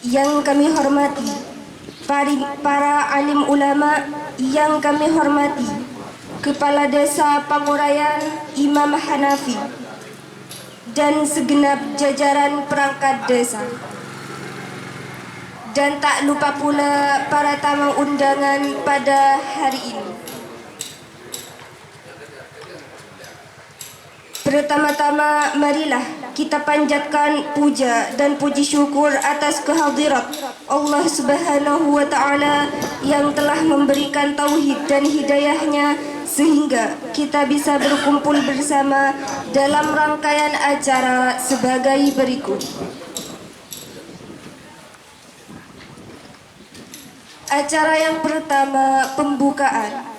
yang kami hormati, para alim ulama yang kami hormati, Kepala Desa Pangurayan Imam Hanafi, dan segenap jajaran perangkat desa. Dan tak lupa pula para tamu undangan pada hari ini. Pertama-tama marilah kita panjatkan puja dan puji syukur atas kehadirat Allah Subhanahu wa taala yang telah memberikan tauhid dan hidayahnya sehingga kita bisa berkumpul bersama dalam rangkaian acara sebagai berikut. Acara yang pertama, pembukaan.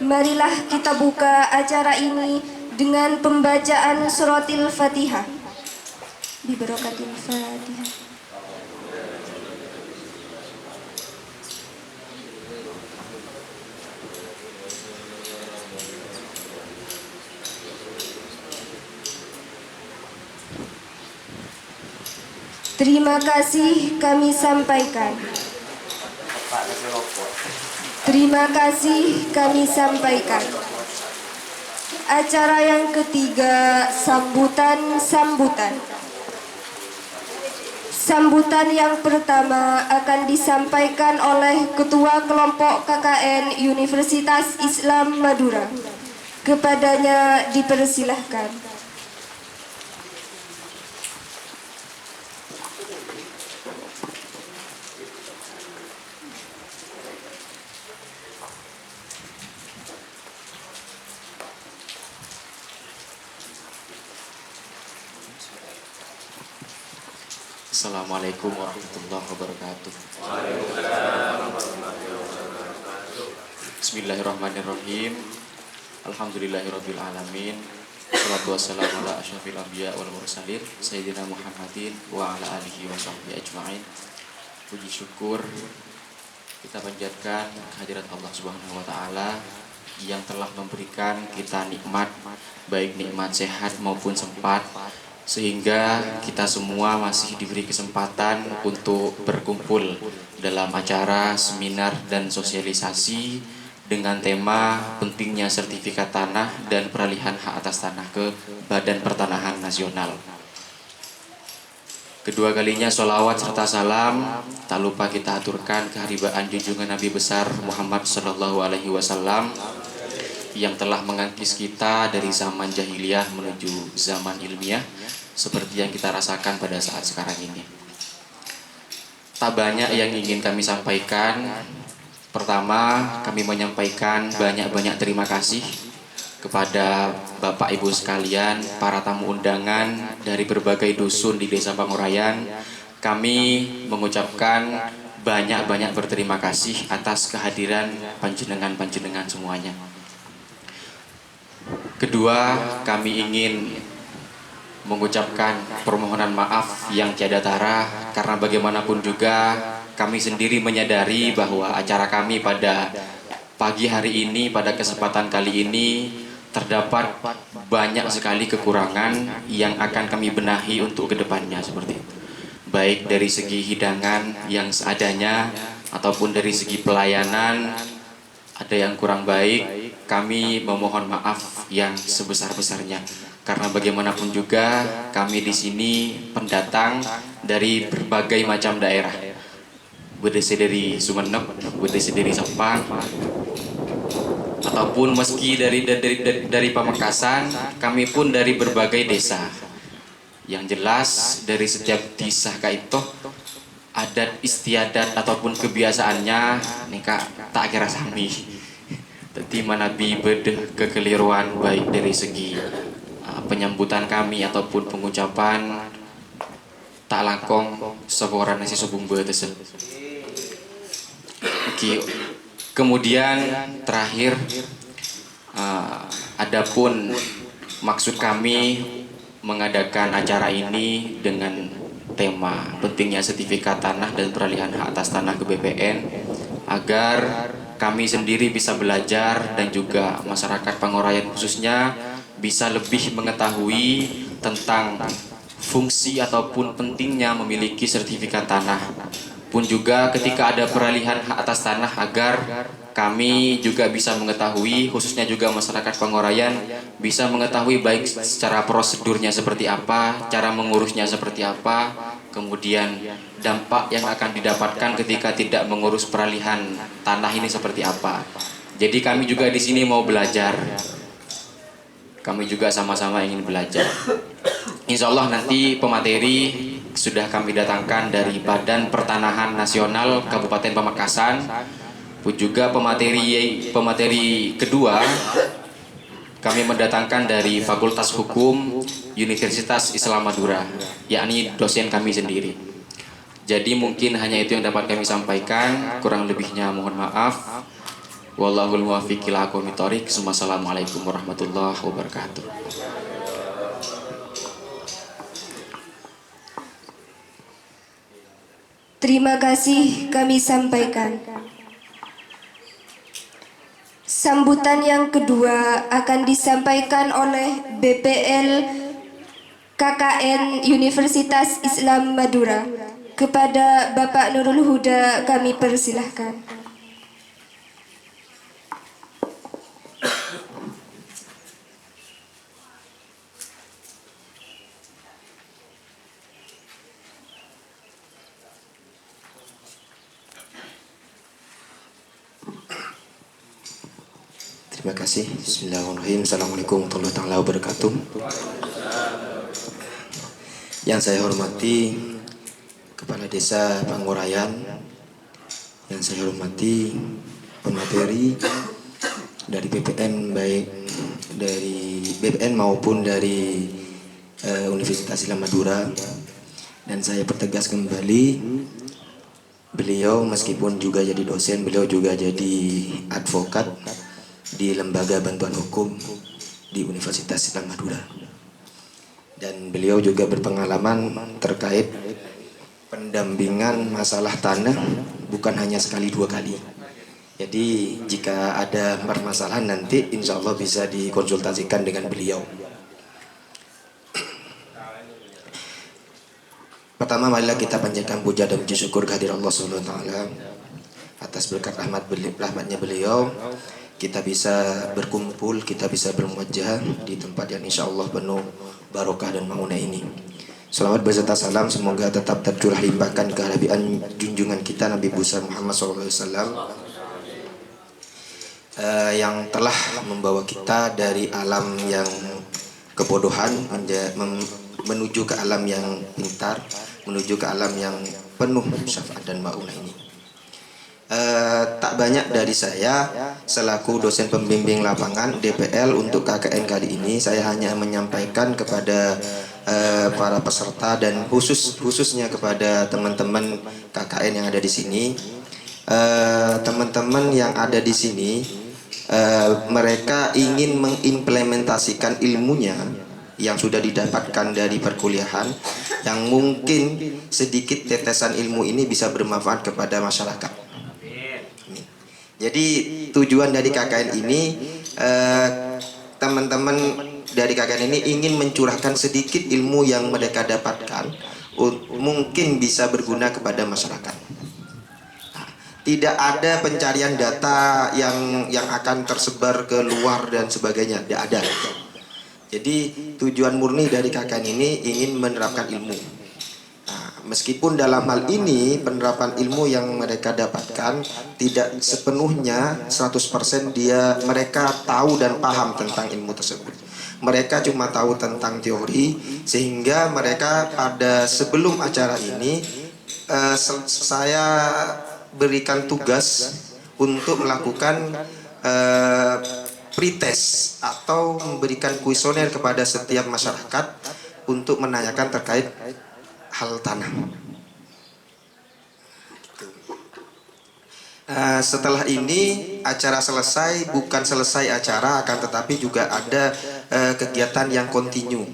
Marilah kita buka acara ini dengan pembacaan suratil Fatihah. Bibarakatil Fatihah. Terima kasih kami sampaikan. Terima kasih kami sampaikan. Acara yang ketiga, sambutan. Sambutan yang pertama akan disampaikan oleh Ketua Kelompok KKN Universitas Islam Madura. Kepadanya dipersilahkan. Assalamualaikum warahmatullahi wabarakatuh. Bismillahirrahmanirrahim. Alhamdulillahirabbil alamin. Wassalatu wassalamu ala asyrafil anbiya wal mursalin sayyidina Muhammadin wa ala alihi wa sahbihi ajmain. Puji syukur kita panjatkan kehadirat Allah Subhanahu wa taala yang telah memberikan kita nikmat, baik nikmat sehat maupun sempat, sehingga kita semua masih diberi kesempatan untuk berkumpul dalam acara seminar dan sosialisasi dengan tema pentingnya sertifikat tanah dan peralihan hak atas tanah ke Badan Pertanahan Nasional. Kedua kalinya sholawat serta salam tak lupa kita aturkan keharibaan junjungan Nabi besar Muhammad SAW yang telah mengangkis kita dari zaman jahiliyah menuju zaman ilmiah seperti yang kita rasakan pada saat sekarang ini. Tak banyak yang ingin kami sampaikan. Pertama, kami menyampaikan banyak-banyak terima kasih kepada Bapak Ibu sekalian, para tamu undangan dari berbagai dusun di Desa Pangurayan. Kami mengucapkan banyak-banyak berterima kasih atas kehadiran panjenengan-panjenengan semuanya. Kedua, kami ingin mengucapkan permohonan maaf yang tiada tara karena bagaimanapun juga kami sendiri menyadari bahwa acara kami pada pagi hari ini, pada kesempatan kali ini terdapat banyak sekali kekurangan yang akan kami benahi untuk kedepannya seperti itu. Baik dari segi hidangan yang seadanya ataupun dari segi pelayanan ada yang kurang baik, kami memohon maaf yang sebesar-besarnya. Karena bagaimanapun juga kami di sini pendatang dari berbagai macam daerah, berdiri dari Sumeneb, berdiri dari Sepang, ataupun meski dari Pamekasan, kami pun dari berbagai desa. Yang jelas dari setiap desa kaito adat istiadat ataupun kebiasaannya nika tak kira sami. Tadi manabi bedeh kekeliruan baik dari segi penyambutan kami ataupun pengucapan tak langkong seorang nasi sobung betesen. Oke. Kemudian terakhir adapun maksud kami mengadakan acara ini dengan tema pentingnya sertifikat tanah dan peralihan hak atas tanah ke BPN agar kami sendiri bisa belajar dan juga masyarakat Pangurayan khususnya bisa lebih mengetahui tentang fungsi ataupun pentingnya memiliki sertifikat tanah pun juga ketika ada peralihan hak atas tanah, agar kami juga bisa mengetahui, khususnya juga masyarakat Pangurayan bisa mengetahui baik secara prosedurnya seperti apa, cara mengurusnya seperti apa, kemudian dampak yang akan didapatkan ketika tidak mengurus peralihan tanah ini seperti apa. Jadi kami juga di sini mau belajar. Kami juga sama-sama ingin belajar. Insya Allah nanti pemateri sudah kami datangkan dari Badan Pertanahan Nasional Kabupaten Pamekasan, pun juga pemateri kedua kami mendatangkan dari Fakultas Hukum Universitas Islam Madura, yakni dosen kami sendiri. Jadi mungkin hanya itu yang dapat kami sampaikan, kurang lebihnya mohon maaf. Wallahul muwaffiq ila aqwamit thoriq. Wassalamualaikum warahmatullahi wabarakatuh. Terima kasih kami sampaikan. Sambutan yang kedua akan disampaikan oleh BPL KKN Universitas Islam Madura. Kepada Bapak Nurul Huda kami persilahkan. Terima kasih. Bismillahirrahmanirrahim. Assalamualaikum warahmatullahi wabarakatuh. Yang saya hormati Kepala Desa Pangurayan, yang saya hormati pemateri dari BPN, baik dari BPN maupun dari Universitas Islam Madura. Dan saya pertegas kembali, beliau meskipun juga jadi dosen, beliau juga jadi advokat di Lembaga Bantuan Hukum di Universitas Islam Madura. Dan beliau juga berpengalaman terkait pendampingan masalah tanah bukan hanya sekali dua kali. Jadi jika ada permasalahan nanti insya Allah bisa dikonsultasikan dengan beliau. Pertama, marilah kita panjatkan puja dan puji syukur kehadirat Allah Subhanahu wa taala atas berkat rahmatnya beliau. Kita bisa berkumpul, kita bisa bermuajah di tempat yang insya Allah penuh barokah dan maunah ini. Salawat beserta salam semoga tetap tercurah limpahkan ke hadirat junjungan kita Nabi besar Muhammad SAW, yang telah membawa kita dari alam yang kebodohan menuju ke alam yang pintar, menuju ke alam yang penuh syafaat dan maunah ini. Tak banyak dari saya selaku dosen pembimbing lapangan DPL untuk KKN kali ini. Saya hanya menyampaikan kepada para peserta dan khususnya kepada teman-teman KKN yang ada di sini. Teman-teman yang ada di sini, mereka ingin mengimplementasikan ilmunya yang sudah didapatkan dari perkuliahan, yang mungkin sedikit tetesan ilmu ini bisa bermanfaat kepada masyarakat. Jadi tujuan dari KKN ini, teman-teman dari KKN ini ingin mencurahkan sedikit ilmu yang mereka dapatkan, mungkin bisa berguna kepada masyarakat. Tidak ada pencarian data yang akan tersebar ke luar dan sebagainya, tidak ada. Jadi tujuan murni dari KKN ini ingin menerapkan ilmu. Meskipun dalam hal ini penerapan ilmu yang mereka dapatkan tidak sepenuhnya 100% mereka tahu dan paham tentang ilmu tersebut. Mereka cuma tahu tentang teori, sehingga mereka pada sebelum acara ini saya berikan tugas untuk melakukan pretest atau memberikan kuesioner kepada setiap masyarakat untuk menanyakan terkait hal tanah. Setelah ini acara selesai, bukan selesai acara, akan tetapi juga ada kegiatan yang kontinu.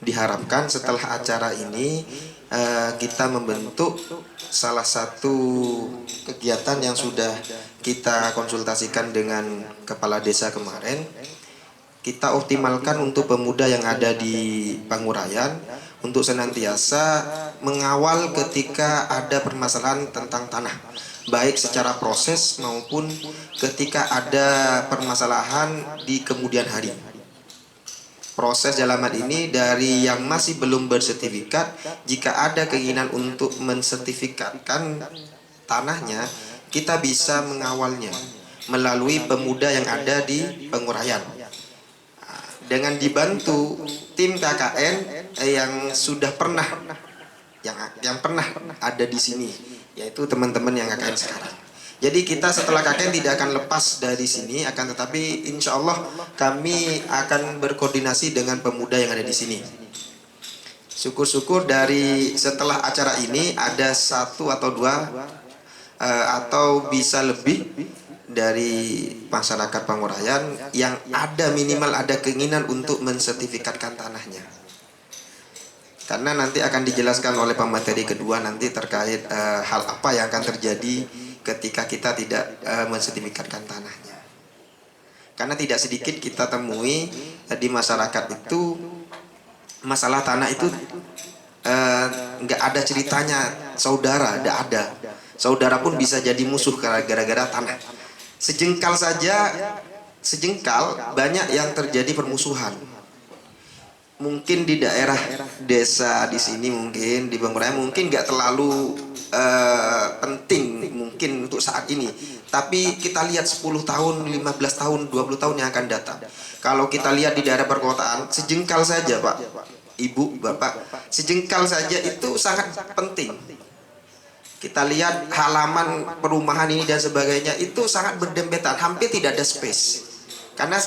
Diharapkan setelah acara ini kita membentuk salah satu kegiatan yang sudah kita konsultasikan dengan kepala desa kemarin. Kita optimalkan untuk pemuda yang ada di Pangurayan untuk senantiasa mengawal ketika ada permasalahan tentang tanah, baik secara proses maupun ketika ada permasalahan di kemudian hari. Proses dalam hal ini dari yang masih belum bersertifikat, jika ada keinginan untuk mensertifikatkan tanahnya, kita bisa mengawalnya melalui pemuda yang ada di pengurayan. Dengan dibantu tim KKN yang sudah pernah yang pernah ada di sini, yaitu teman-teman yang KKN sekarang. Jadi kita setelah KKN tidak akan lepas dari sini, akan tetapi insya Allah kami akan berkoordinasi dengan pemuda yang ada di sini. Syukur-syukur dari setelah acara ini ada 1 atau 2 atau bisa lebih dari masyarakat Pangurayan yang ada minimal ada keinginan untuk mensertifikatkan tanahnya. Karena nanti akan dijelaskan oleh pemateri kedua nanti terkait hal apa yang akan terjadi ketika kita tidak mensertifikatkan tanahnya. Karena tidak sedikit kita temui di masyarakat itu masalah tanah itu nggak ada ceritanya saudara, tidak ada. Saudara pun bisa jadi musuh gara-gara tanah. Sejengkal saja, sejengkal banyak yang terjadi permusuhan. Mungkin di daerah desa di sini, mungkin di Pangurayan mungkin nggak terlalu penting mungkin untuk saat ini. Tapi kita lihat 10 tahun, 15 tahun, 20 tahun yang akan datang. Kalau kita lihat di daerah perkotaan, sejengkal saja Pak, Ibu, Bapak, sejengkal saja itu sangat penting. Kita lihat halaman perumahan ini dan sebagainya itu sangat berdempetan, hampir tidak ada space. Karena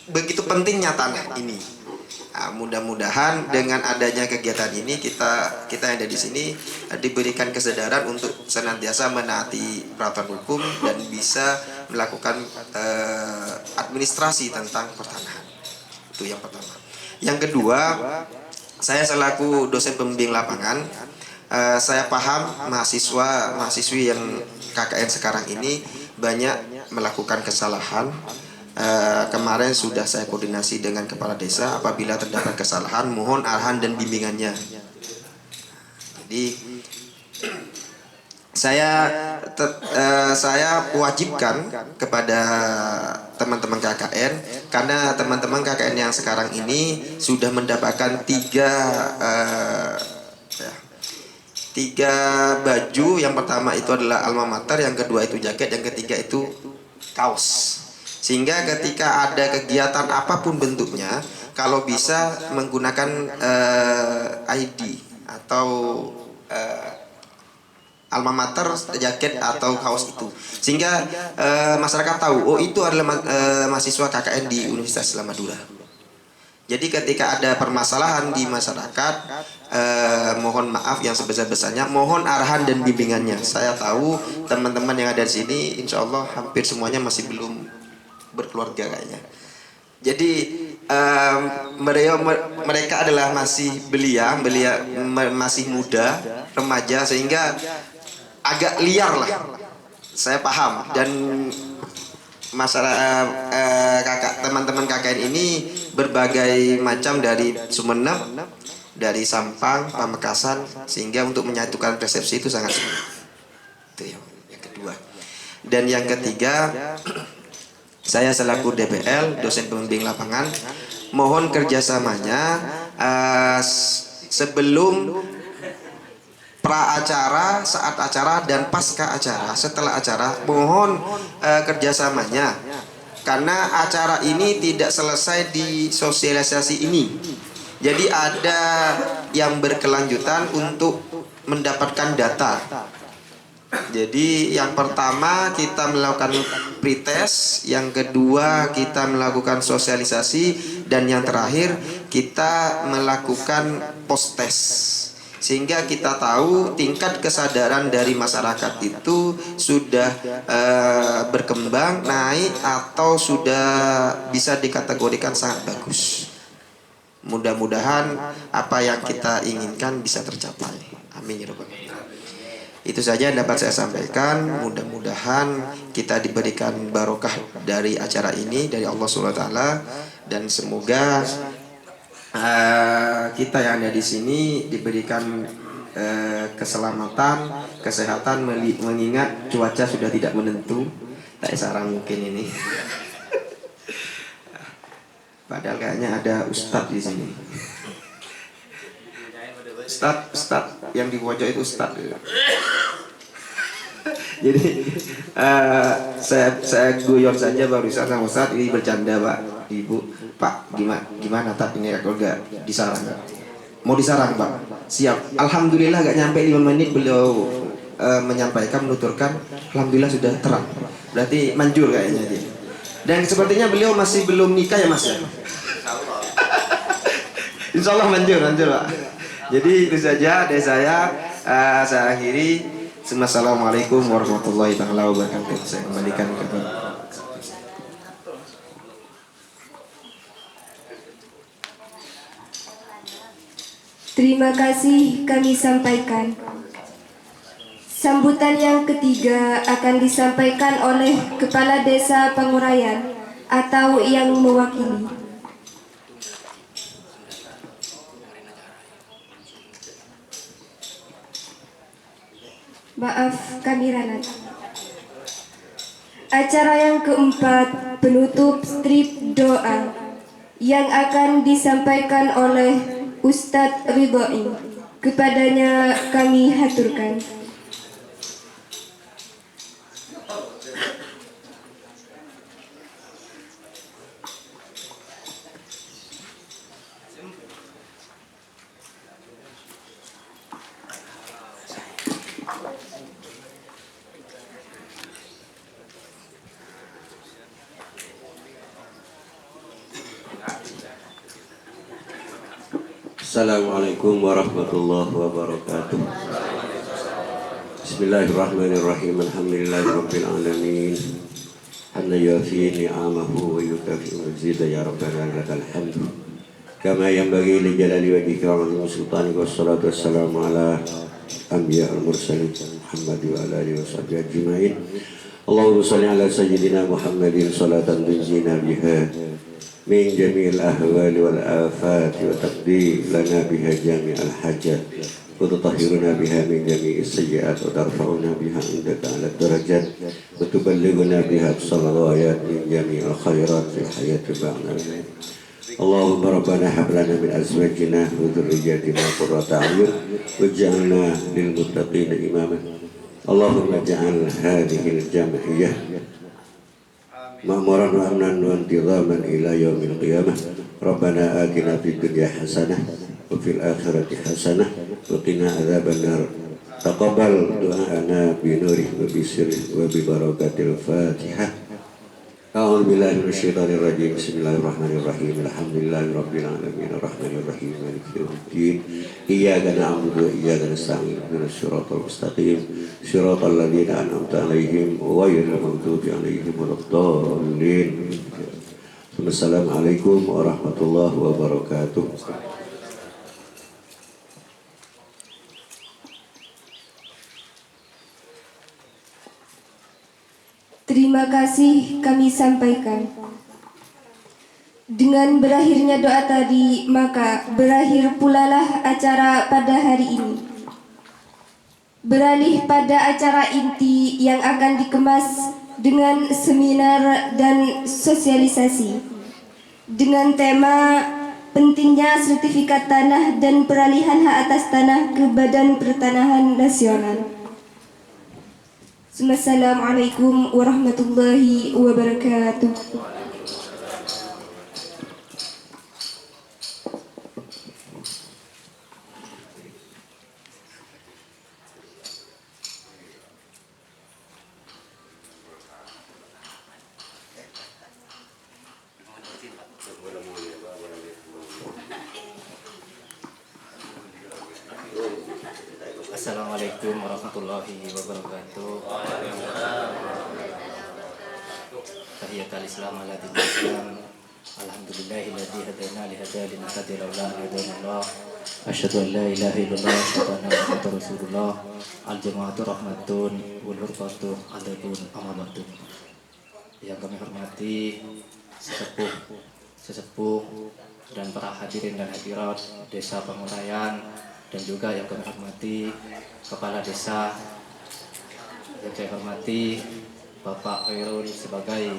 begitu pentingnya tanah ini. Nah, mudah-mudahan dengan adanya kegiatan ini kita yang ada di sini diberikan kesadaran untuk senantiasa menaati peraturan hukum dan bisa melakukan administrasi tentang pertanahan. Itu yang pertama. Yang kedua, saya selaku dosen pembimbing lapangan, saya paham mahasiswi yang KKN sekarang ini banyak melakukan kesalahan. Kemarin sudah saya koordinasi dengan kepala desa, apabila terdapat kesalahan mohon arahan dan bimbingannya. Jadi saya wajibkan kepada teman-teman KKN, karena teman-teman KKN yang sekarang ini sudah mendapatkan tiga baju. Yang pertama itu adalah alma mater, yang kedua itu jaket, yang ketiga itu kaos. Sehingga ketika ada kegiatan apapun bentuknya, kalau bisa menggunakan ID atau alma mater, jaket atau kaos itu, sehingga masyarakat tahu oh itu adalah mahasiswa KKN di Universitas Islam Madura. Jadi ketika ada permasalahan di masyarakat, mohon maaf yang sebesar-besarnya, mohon arahan dan bimbingannya. Saya tahu teman-teman yang ada di sini insya Allah hampir semuanya masih belum berkeluarga kayaknya. Jadi mereka adalah masih belia, masih muda, remaja, sehingga agak liar lah. Saya paham, dan masyarakat teman-teman KKN ini berbagai macam dari Sumeneb, dari Sampang, Pamekasan, sehingga untuk menyatukan persepsi itu sangat sulit. Itu yang kedua. Dan yang ketiga, saya selaku DPL, dosen pembimbing lapangan, mohon kerjasamanya sebelum pra acara, saat acara, dan pasca acara. Setelah acara, mohon kerjasamanya, karena acara ini tidak selesai di sosialisasi ini. Jadi ada yang berkelanjutan untuk mendapatkan data. Jadi yang pertama kita melakukan pretest, yang kedua kita melakukan sosialisasi, dan yang terakhir kita melakukan post test. Sehingga kita tahu tingkat kesadaran dari masyarakat itu sudah berkembang, naik, atau sudah bisa dikategorikan sangat bagus. Mudah-mudahan apa yang kita inginkan bisa tercapai. Amin ya rabbal alamin. Itu saja yang dapat saya sampaikan. Mudah-mudahan kita diberikan barokah dari acara ini dari Allah SWT, dan semoga kita yang ada di sini diberikan keselamatan, kesehatan, mengingat cuaca sudah tidak menentu. Tak sarang mungkin ini. Padahal kayaknya ada ustadz di sini. Ustadz yang di pojok itu ustadz. Jadi saya guyon saja barusan sama ustadz, ini bercanda Pak, Ibu. Pak, gimana tak ini kalau nggak disarang? Mau disarang Pak? Siap. Alhamdulillah gak nyampe 5 menit beliau menyampaikan, menuturkan, alhamdulillah sudah terang. Berarti manjur kayaknya dia. Dan sepertinya beliau masih belum nikah ya Mas ya? Insya Allah manjur Pak. Jadi itu saja dari saya akhiri. Assalamualaikum warahmatullahi wabarakatuh. Saya kembalikan ke Terima kasih kami sampaikan. Sambutan yang ketiga akan disampaikan oleh Kepala Desa Pangurayan atau yang mewakili. Maaf kami ralat. Acara yang keempat, penutup strip doa yang akan disampaikan oleh Ustadz Ridhoi. Kepadanya kami haturkan. Assalamualaikum warahmatullahi wabarakatuh. Bismillahirrahmanirrahim. Alhamdulillahirabbil alamin. Hamdan yafi ni'amahu wa yukafi mazida ya rabbana lakal hamdu. Kama yanbaghi li jalali wajhika wa 'azimi sultanika wassalatu wassalamu ala anbiya'il mursalin Muhammad wa ala alihi washabbihi ajmain. Allahumma shalli ala sayyidina Muhammadin salatan tunjina biha min jami'il ahwali wal afati wa taqdi lana biha jami'al hajat wa tutahhiruna biha min jami'is sayyi'at wa tarfa'una biha indaka 'ala darajat wa tuballighuna biha aqsal ghayat min jami'il khairat fi hayati ba'da. Allahumma rabbana hab lana min azwajina wa dhurriyyatina qurrata a'yun waj'alna lil muttaqina imama. Allahumma ja'al hadhihi al-jam'iyyah ma'muran wa amnan wa intizaman ila yaumil qiyamah. Rabbana atina fid dunya hasanah wa fil akhirati hasanah wa qina adzabannar. Taqabbal du'ana bi nurih wa bi sirrih wa bi barakatil Fatihah. A'udzu billahi minasyaitonir rajim. Bismillahirrahmanirrahim. Alhamdulillahirabbil alamin arrahmanir rahim maliki yaumiddin. Iyyaka na'budu wa iyyaka nasta'in. Ihdinas siratal mustaqim. Siratal ladzina an'amta 'alaihim ghairil maghdubi 'alaihim waladdallin. Assalamualaikum warahmatullahi wabarakatuh. Terima kasih kami sampaikan. Dengan berakhirnya doa tadi, maka berakhir pulalah acara pada hari ini. Beralih pada acara inti yang akan dikemas dengan seminar dan sosialisasi dengan tema pentingnya sertifikat tanah dan peralihan hak atas tanah ke Badan Pertanahan Nasional. Assalamualaikum warahmatullahi wabarakatuh. Assalamualaikum warahmatullahi wabarakatuh. Tahiyatul Islam ala dinil Islam. Alhamdulillahilladzi hadana li hadza linahtadiya laula an hadana. Asyhadu an la ilaha illallah wa asyhadu anna Muhammadar Rasulullah. Al jama'atu rahmatun wal hurmatu alaikum amanatun. Yang kami hormati sesepuh dan para hadirin dan hadirat Desa Pangurayan, dan juga yang kami hormati Kepala Desa, yang saya hormati Bapak Khairul sebagai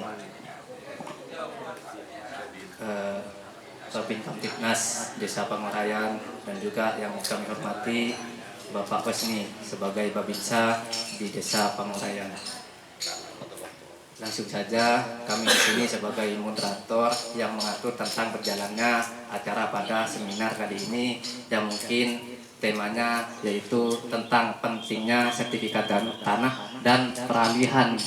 Babin Kamtibnas Desa Pangurayan, dan juga yang kami hormati Bapak Husni sebagai Babinsa di Desa Pangurayan. Langsung saja kami di sini sebagai moderator yang mengatur tentang berjalannya acara pada seminar kali ini, yang mungkin temanya yaitu tentang pentingnya sertifikat tanah dan peralihan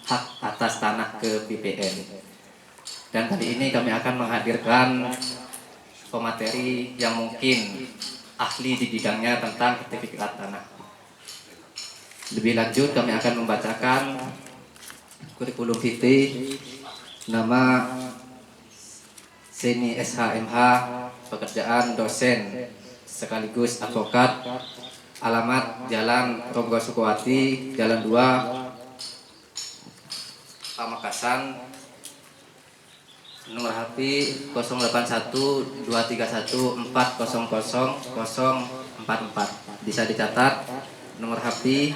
hak atas tanah ke BPN. Dan kali ini kami akan menghadirkan pemateri yang mungkin ahli di bidangnya tentang sertifikat tanah. Lebih lanjut kami akan membacakan kurikulum vitae, nama Seni SHMH, pekerjaan dosen sekaligus advokat, alamat Jalan Ronggo Sukowati, Jalan 2, Pamekasan, nomor HP 081231400044. Bisa dicatat nomor HP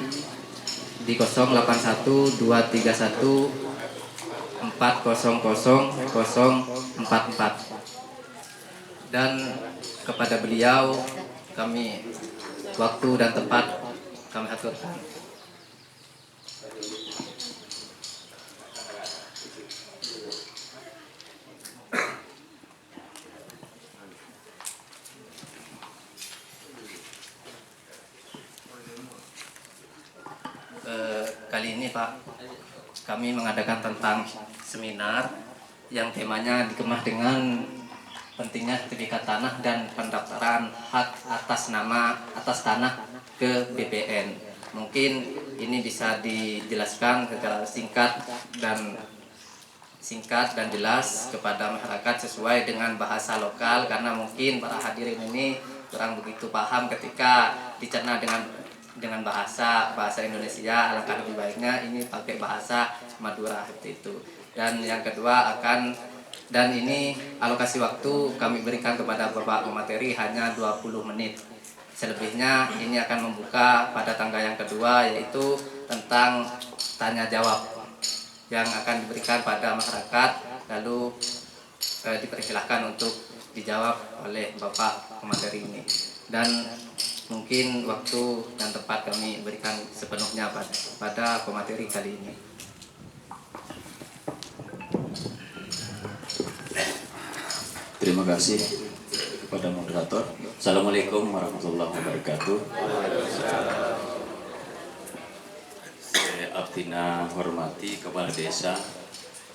di 081231400044. Dan kepada beliau kami waktu dan tempat kami aturkan. Kali ini Pak, kami mengadakan tentang seminar yang temanya dikemas dengan pentingnya sertifikat tanah dan pendaftaran hak atas tanah ke BPN. Mungkin ini bisa dijelaskan secara singkat dan jelas kepada masyarakat sesuai dengan bahasa lokal, karena mungkin para hadirin ini kurang begitu paham ketika dicerna dengan bahasa Indonesia. Alangkah lebih baiknya ini pakai bahasa Madura seperti itu. Dan yang kedua dan ini alokasi waktu kami berikan kepada Bapak pemateri hanya 20 menit. Selebihnya ini akan membuka pada tangga yang kedua, yaitu tentang tanya jawab yang akan diberikan pada masyarakat, lalu dipersilahkan untuk dijawab oleh Bapak pemateri ini. Dan mungkin waktu dan tempat kami berikan sepenuhnya pada pemateri kali ini. Terima kasih kepada moderator. Assalamualaikum warahmatullahi wabarakatuh. Saya Abdina hormati Kepala Desa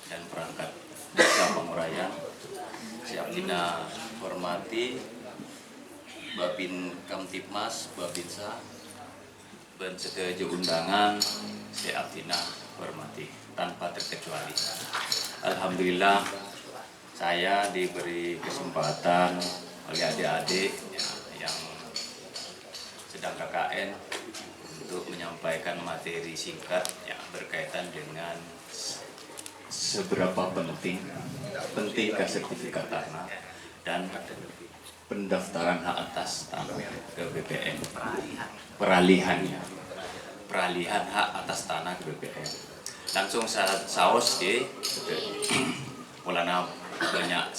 dan perangkat Desa Pangurayan. Saya Abdina hormati Babin Kamtibmas, Babinsa, dan segala undangan saya Abdina hormati tanpa terkecuali. Alhamdulillah saya diberi kesempatan oleh adik-adik yang sedang KKN untuk menyampaikan materi singkat yang berkaitan dengan seberapa pentingkah sertifikat tanah dan pendaftaran hak atas tanah ke BPN, peralihan hak atas tanah ke BPN. Langsung saus di mulana banyak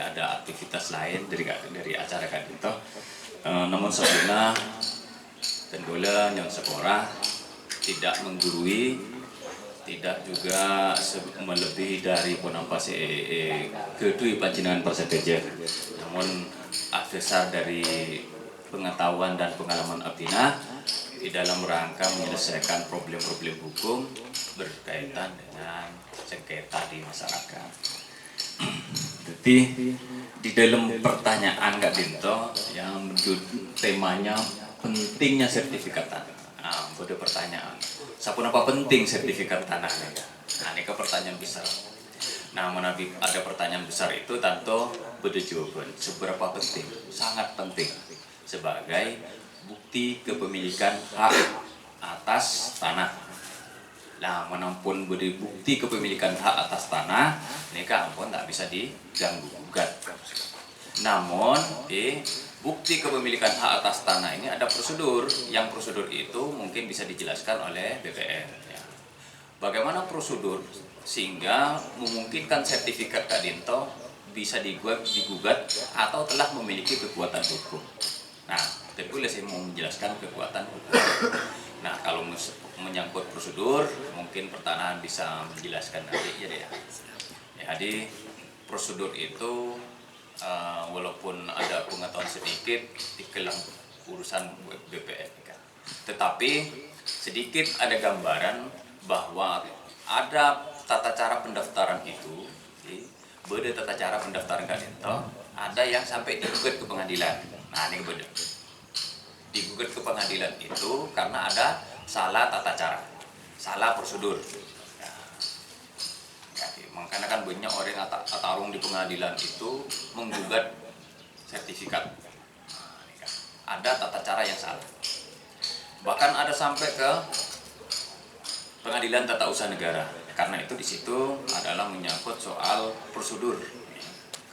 ada aktivitas lain dari acara kadito. Namun sebenarnya tenggula yang sekolah tidak menggurui, tidak juga melebihi dari penampas kedua pancingan perseteja. Namun dasar dari pengetahuan dan pengalaman Abdina di dalam rangka menyelesaikan problem-problem hukum berkaitan dengan sengketa di masyarakat. Jadi di dalam pertanyaan Kak Dinto yang temanya pentingnya sertifikat tanah. Nah, pada pertanyaan, apa penting sertifikat tanah ini? Nah, ini ke pertanyaan besar. Nah, menabi ada pertanyaan besar itu tentu beda jawaban. Seberapa penting? Sangat penting sebagai bukti kepemilikan hak atas tanah. Nah, menampun beri bukti kepemilikan hak atas tanah, ini kan ampun tak bisa diganggu gugat. Namun bukti kepemilikan hak atas tanah ini ada prosedur. Yang prosedur itu mungkin bisa dijelaskan oleh BPN. Ya. Bagaimana prosedur sehingga memungkinkan sertifikat Kak Dinto bisa digugat atau telah memiliki kekuatan hukum. Nah, tentu saya mau menjelaskan kekuatan hukum. Nah, kalau menyangkut prosedur, mungkin pertanahan bisa menjelaskan nanti ya deh. Jadi prosedur itu walaupun ada pengetahuan sedikit di kelang urusan BPN, tetapi sedikit ada gambaran bahwa ada tata cara pendaftaran itu. Beda tata cara pendaftaran Kak Dinto, ada yang sampai digugat ke pengadilan. Nah, ini beda. Digugat ke pengadilan itu karena ada salah tata cara, salah prosedur. Makanya kan banyak orang yang tarung di pengadilan itu menggugat sertifikat. Ada tata cara yang salah. Bahkan ada sampai ke pengadilan tata usaha negara. Karena itu di situ adalah menyangkut soal prosedur.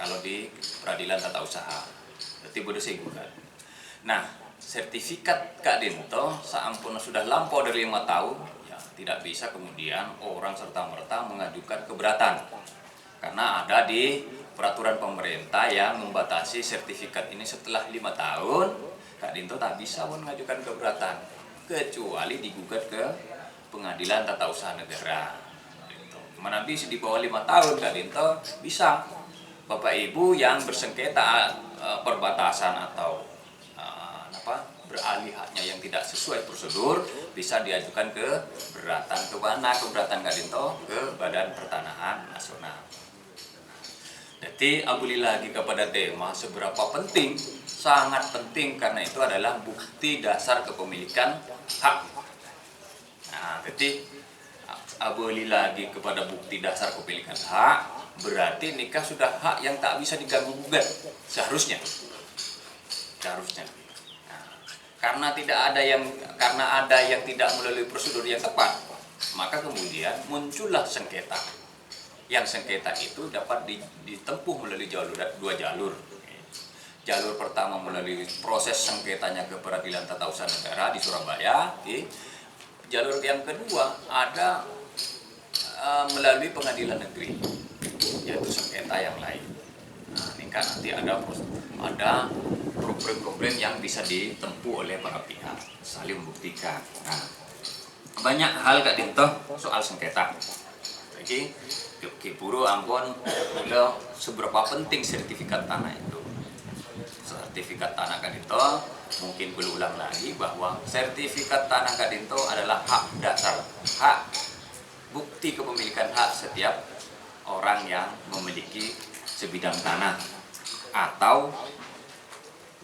Kalau di peradilan tata usaha, berarti boleh saya gugat. Nah, sertifikat Kak Dinto seampun sudah lampau dari 5 tahun, ya, tidak bisa kemudian orang serta-merta mengajukan keberatan. Karena ada di peraturan pemerintah yang membatasi sertifikat ini setelah 5 tahun, Kak Dinto tak bisa mengajukan keberatan kecuali digugat ke pengadilan tata usaha negara. Mana bisa di bawah 5 tahun Kak Dinto bisa. Bapak Ibu yang bersengketa perbatasan atau beralih haknya yang tidak sesuai prosedur bisa diajukan keberatan ke mana keberatan Kak Dinto ke Badan Pertanahan Nasional. Jadi abuli lagi kepada tema seberapa penting, sangat penting karena itu adalah bukti dasar kepemilikan hak. Nah, jadi abuli lagi kepada bukti dasar kepemilikan hak, berarti nikah sudah hak yang tak bisa diganggu gugat seharusnya. Nah, karena ada yang tidak melalui prosedur yang tepat, maka kemudian muncullah sengketa. Yang sengketa itu dapat ditempuh melalui dua jalur. Jalur pertama melalui proses sengketanya ke Peradilan Tata Usaha Negara di Surabaya. Jalur yang kedua ada melalui pengadilan negeri, yaitu sengketa yang lain. Nah, ini kan nanti ada problem-problem yang bisa ditempuh oleh para pihak saling membuktikan. Nah, banyak hal Kak Dinto soal sengketa. Jadi, Kipuru ampun, seberapa penting sertifikat tanah itu. Sertifikat tanah Kak Dinto mungkin berulang lagi bahwa sertifikat tanah Kak Dinto adalah hak dasar, hak bukti kepemilikan hak setiap orang yang memiliki sebidang tanah atau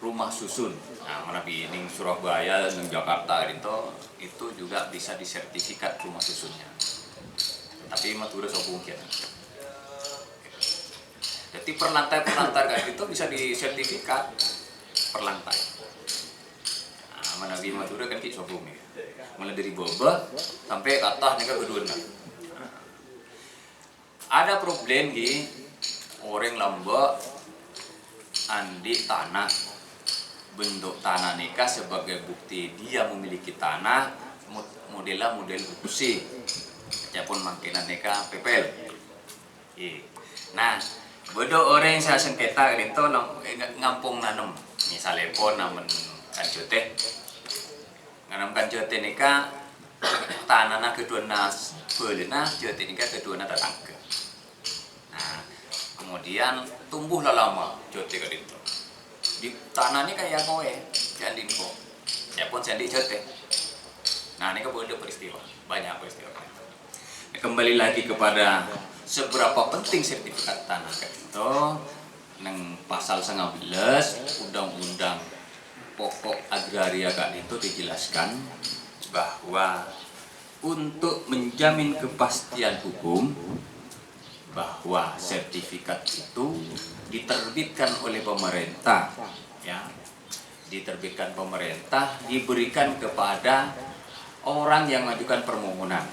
rumah susun. Nah, mana ini Surabaya dan Jakarta itu juga bisa disertifikat rumah susunnya. Tapi matur mungkin. Jadi perlantai-perlantai kayak itu bisa disertifikat perlantai. Nah, mana matur kan kita sobung ya. Mulai dari bawah sampai ke atas nih ke kedua. Ada problem di orang Lombok andi tanah, bentuk tanah nikah sebagai bukti dia memiliki tanah model UC, walaupun makinan nikah PPL. Nah, bodoh orang yang saya sengketa itu ngampung nanem, misalnya pun namen kanjote, nanam kanjote nikah tanah kedua nas boleh jote nikah kedua nas tetangga. Nah, kemudian tumbuhlah lama jote ke itu. Di tanahnya kayak kowe, jangan info. Ya pun saya jote. Nah, ini kemudian peristiwa, banyak peristiwa. Kembali lagi kepada seberapa penting sertifikat tanah itu neng pasal 19 Undang-Undang Pokok Agraria itu dijelaskan bahwa untuk menjamin kepastian hukum bahwa sertifikat itu diterbitkan oleh pemerintah, ya, diterbitkan pemerintah, diberikan kepada orang yang mengajukan permohonan.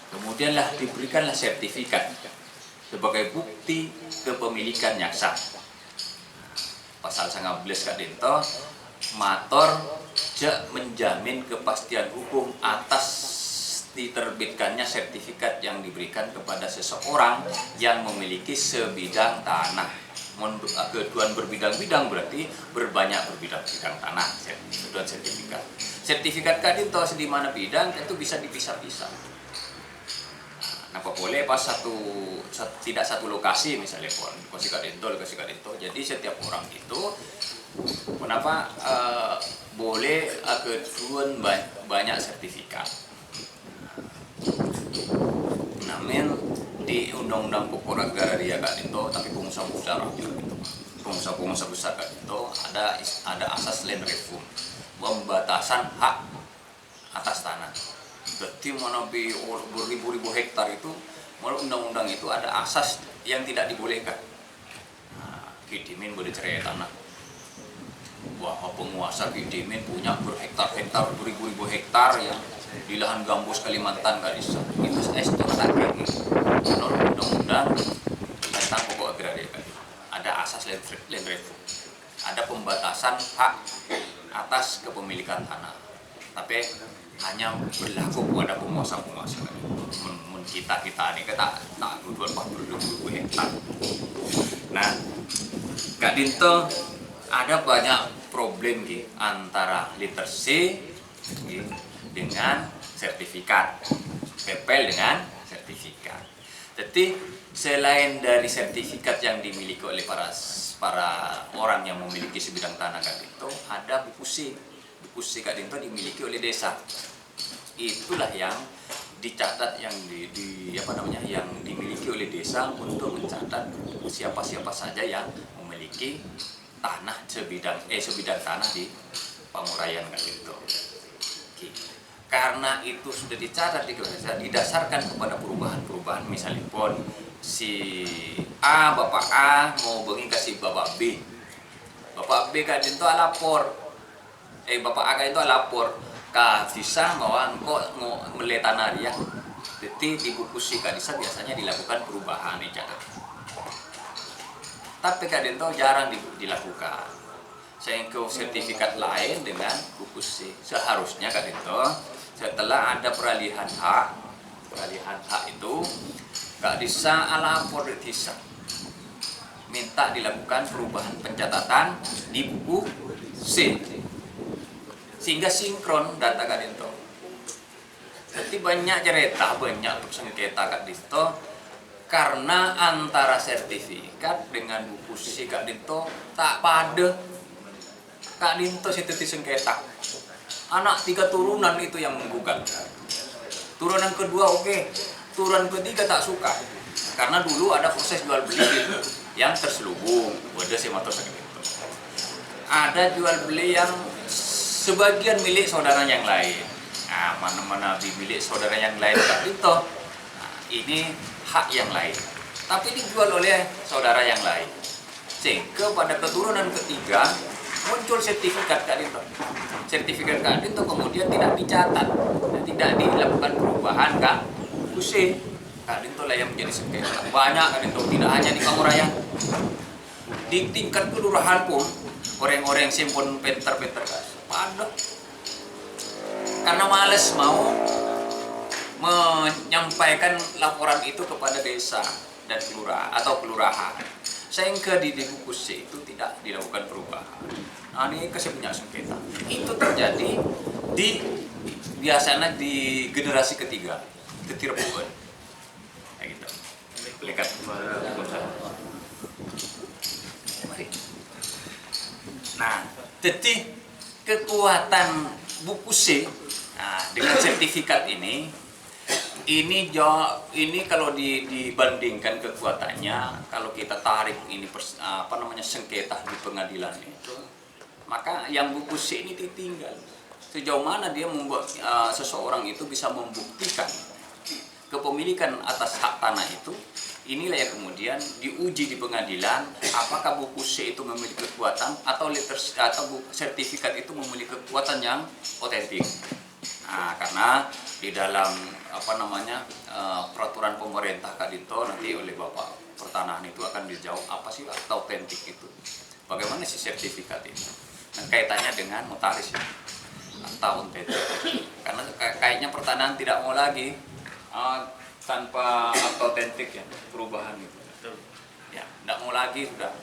Kemudianlah diberikanlah sertifikat sebagai bukti kepemilikan yang sah. pasal 19 Kak Dinto mator jak menjamin kepastian hukum atas diterbitkannya sertifikat yang diberikan kepada seseorang yang memiliki sebidang tanah. Keduaan berbidang-bidang berarti berbanyak berbidang-bidang tanah. Keduaan sertifikat. Sertifikat Kak Dinto di mana bidang itu bisa dipisah-pisah. Nah, boleh pas tidak satu lokasi misalnya pun kasih Kak Dinto. Jadi setiap orang itu kenapa boleh keduaan banyak sertifikat. Namun di Undang-Undang Pokok Agraria Kak Dinto, tapi pengusaha besar Kak Dinto ada asas land reform, pembatasan hak atas tanah. Berarti mana beribu-ribu hektar itu, menurut undang-undang itu ada asas yang tidak dibolehkan. Nah, Kidimin boleh cerai tanah. Wah, penguasa Kidimin punya berhektar-hektar, beribu-ribu hektar ya di lahan gambus Kalimantan Kak Disa. Itu STOTAK menurut undang-undang tentang pokok agraria Kak. Ada asas land reform, ada pembatasan hak atas kepemilikan tanah, tapi hanya berlaku pada penguasa-penguasa. Kita ini kita tak 40 hektar. Nah, Kak Dinto ada banyak problem antara literasi dengan sertifikat, PPL dengan sertifikat. Jadi selain dari sertifikat yang dimiliki oleh para orang yang memiliki sebidang tanah Kak Dinto, ada buku C. Buku C Kak Dinto dimiliki oleh desa. Itulah yang dicatat yang yang dimiliki oleh desa untuk mencatat siapa-siapa saja yang memiliki tanah sebidang tanah di Pangurayan Kak Dinto. Karena itu sudah dicatat di desa, didasarkan kepada perubahan-perubahan, misalnya pun si A, Bapak A mau bengi kasih Bapak B. Bapak B Kak Dinto lapor. Bapak A Kak Dinto lapor. Kak Disa mau melihat tanah dia. Jadi di buku si Kak Disa biasanya dilakukan perubahan dicatat. Tapi Kak Dinto jarang dilakukan. Sehingga sertifikat lain dengan buku C. Seharusnya Kak Dinto setelah ada peralihan hak itu Kak Disa lapor di desa, minta dilakukan perubahan pencatatan di buku C sehingga sinkron data Kak Dinto. Jadi banyak cerita, banyak sengketa Kak Dinto karena antara sertifikat dengan buku C Kak Dinto tak pada. Kak Dinto situ sengketa. Anak 3 turunan itu yang menggugat. Turunan kedua oke. Turunan ketiga tak suka. Karena dulu ada proses jual beli gitu, yang terselubung. Wadah si motor seperti itu. Ada jual beli yang sebagian milik saudara yang lain. Nah, mana-mana milik saudara yang lain Kak Dinto. Nah, ini hak yang lain. Tapi dijual oleh saudara yang lain. Sehingga pada keturunan ketiga muncul sertifikat Kak Dinto. Sertifikat Kak Dinto kemudian tidak dicatat, tidak dilakukan perubahan Kak Kusi. Kak Dinto lah yang menjadi sengketa. Banyak Kak Dinto, tidak hanya di Pangurayan. Di tingkat kelurahan pun orang-orang simpon pinter-pinter pada. Karena males mau menyampaikan laporan itu kepada desa dan kelurahan. Sehingga di buku C itu tidak dilakukan perubahan. Nah, ini kasih punya sengketa. Itu terjadi biasanya di generasi ketiga, ketirbuan. Kayak gitu. Lihat. Mari. Nah, jadi kekuatan buku C dengan sertifikat ini kalau dibandingkan kekuatannya, kalau kita tarik ini sengketa di pengadilan itu, maka yang buku C ini ditinggal. Sejauh mana dia membuat seseorang itu bisa membuktikan kepemilikan atas hak tanah itu, inilah yang kemudian diuji di pengadilan, apakah buku C itu memiliki kekuatan atau sertifikat itu memiliki kekuatan yang otentik. Nah, karena di dalam peraturan pemerintah Kak Dinto nanti oleh Bapak Pertanahan itu akan dijawab apa sih otentik itu. bagaimana si sertifikat ini? Nah, kaitannya dengan notaris ya, atau OTT. Karena kayaknya pertanahan tidak mau lagi tanpa akta otentik ya, perubahan itu. Ya, tidak mau lagi sudah.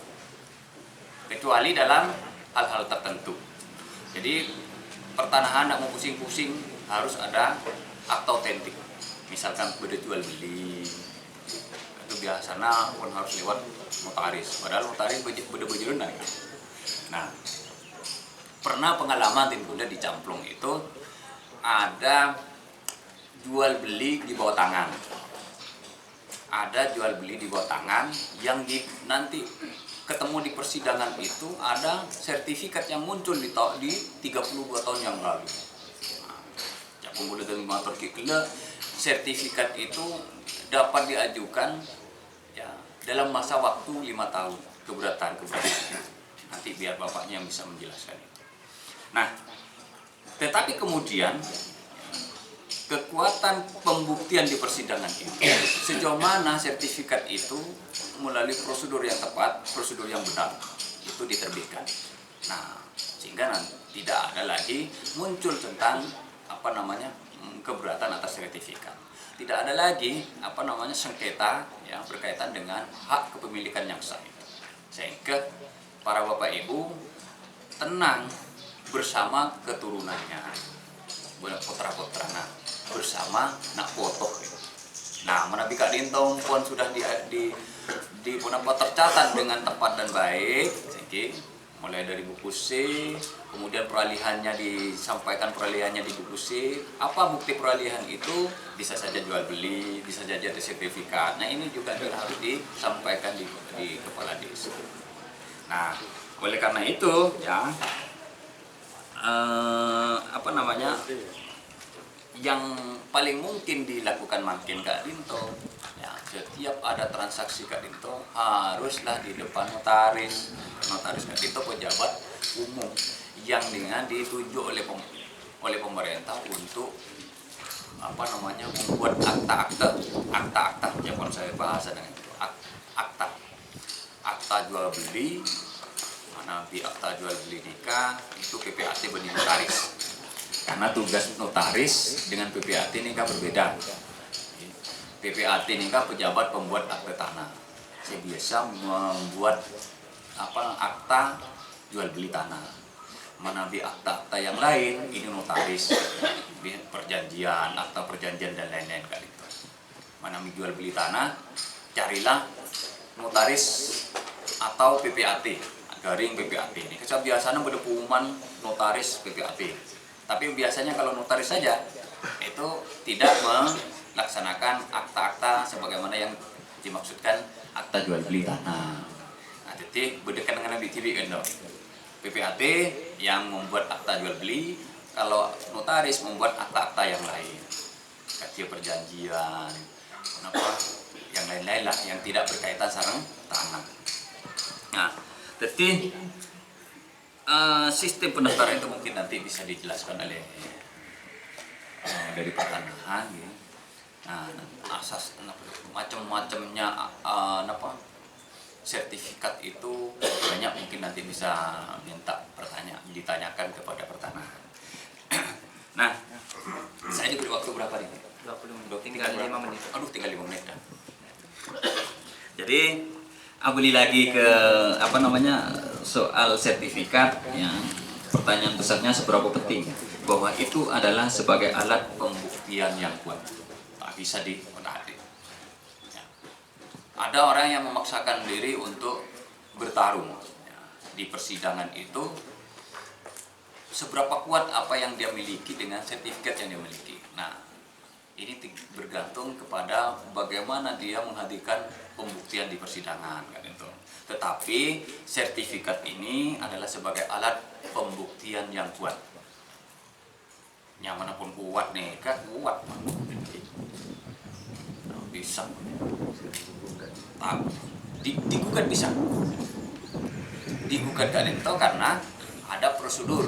Kecuali dalam hal-hal tertentu. Jadi pertanahan tidak mau pusing-pusing, harus ada akta otentik. Misalkan beda jual beli, itu biasanya pun harus lewat notaris. Padahal notaris beda bejerena. Nah, pernah pengalaman tim Bunda di Camplong itu ada jual beli di bawah tangan. Ada jual beli di bawah tangan yang nanti ketemu di persidangan itu ada sertifikat yang muncul di 32 tahun yang lalu. Nah, boleh dengan motor kikla, sertifikat itu dapat diajukan ya dalam masa waktu 5 tahun keberatan. Nanti biar bapaknya yang bisa menjelaskan itu. Nah, tetapi kemudian kekuatan pembuktian di persidangan itu sejauh mana sertifikat itu melalui prosedur yang tepat, prosedur yang benar itu diterbitkan. Nah, sehingga tidak ada lagi muncul tentang keberatan atas sertifikat. Tidak ada lagi sengketa yang berkaitan dengan hak kepemilikan yang sah. Sehingga para bapak ibu tenang bersama keturunannya, putra-putranya bersama nak foto. Nah, menabi Kak Dinto pun sudah di tercatat dengan tepat dan baik. Jadi mulai dari buku C, kemudian peralihannya disampaikan peralihannya di buku C. Apa bukti peralihan itu? Bisa saja jual beli, bisa saja sertifikat. Nah, ini juga harus disampaikan di kepala desa. Nah, oleh karena itu ya yang paling mungkin dilakukan makin Kak Dinto ya, setiap ada transaksi Kak Dinto haruslah di depan notaris Kak Dinto pejabat umum yang dengan ditunjuk oleh pemerintah untuk membuat akta yang kalau saya bahasa dengan itu akta jual beli, nanti akta jual beli nikah itu PPAT benih notaris. Karena tugas notaris dengan PPAT nikah berbeda. PPAT nikah pejabat pembuat akte tanah. Saya biasa membuat akta jual beli tanah. Menabi akta yang lain ini notaris, perjanjian, akta perjanjian dan lain-lain kali itu. Menabi jual beli tanah, carilah notaris atau PPAT, garing PPAT ini. Saya biasanya berdepuman notaris PPAT. Tapi biasanya kalau notaris saja itu tidak melaksanakan akta-akta sebagaimana yang dimaksudkan akta jual beli tanah. Nah, jadi berdekatan dengan BTB kan PPAT yang membuat akta jual beli, kalau notaris membuat akta-akta yang lain, kajian perjanjian, yang lain-lain lah yang tidak berkaitan sareng tanah. Nah, jadi sistem pendaftaran itu mungkin nanti bisa dijelaskan oleh dari pertanahan gitu. Nah, asas macam-macamnya sertifikat itu banyak, mungkin nanti bisa ditanyakan kepada pertanahan. Nah, saya diberi waktu berapa nih? 20 menit. Tinggal 5 menit. Aduh, tinggal 5 menit dah. Jadi kembali lagi ke soal sertifikat ya. Pertanyaan besarnya seberapa penting bahwa itu adalah sebagai alat pembuktian yang kuat, tak bisa dikontradiksi ya. Ada orang yang memaksakan diri untuk bertarung ya, di persidangan itu seberapa kuat apa yang dia miliki dengan sertifikat yang dia miliki. Nah, ini bergantung kepada bagaimana dia menghadirkan pembuktian di persidangan kan itu. Tetapi sertifikat ini adalah sebagai alat pembuktian yang kuat. Yang manapun kuat nih, kan kuat. Bisa. Digugat bisa. Digugat kan itu karena ada prosedur.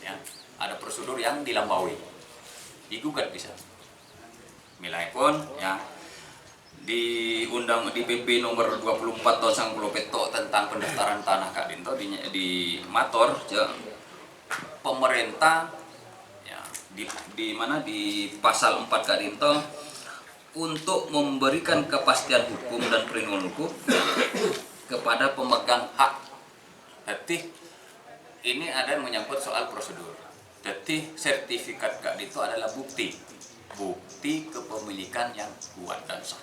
Ya, ada prosedur yang dilampaui. Digugat bisa. Nilai pun ya diundang di PP nomor 24 tahun 90 peto tentang pendaftaran tanah Kak Dinto di Mator pemerintah ya, di mana di pasal 4 Kak Dinto untuk memberikan kepastian hukum dan perlindungan hukum kepada pemegang hak. Jadi ini ada yang menyangkut soal prosedur. Jadi sertifikat Kak Dinto adalah bukti kepemilikan yang kuat dan sah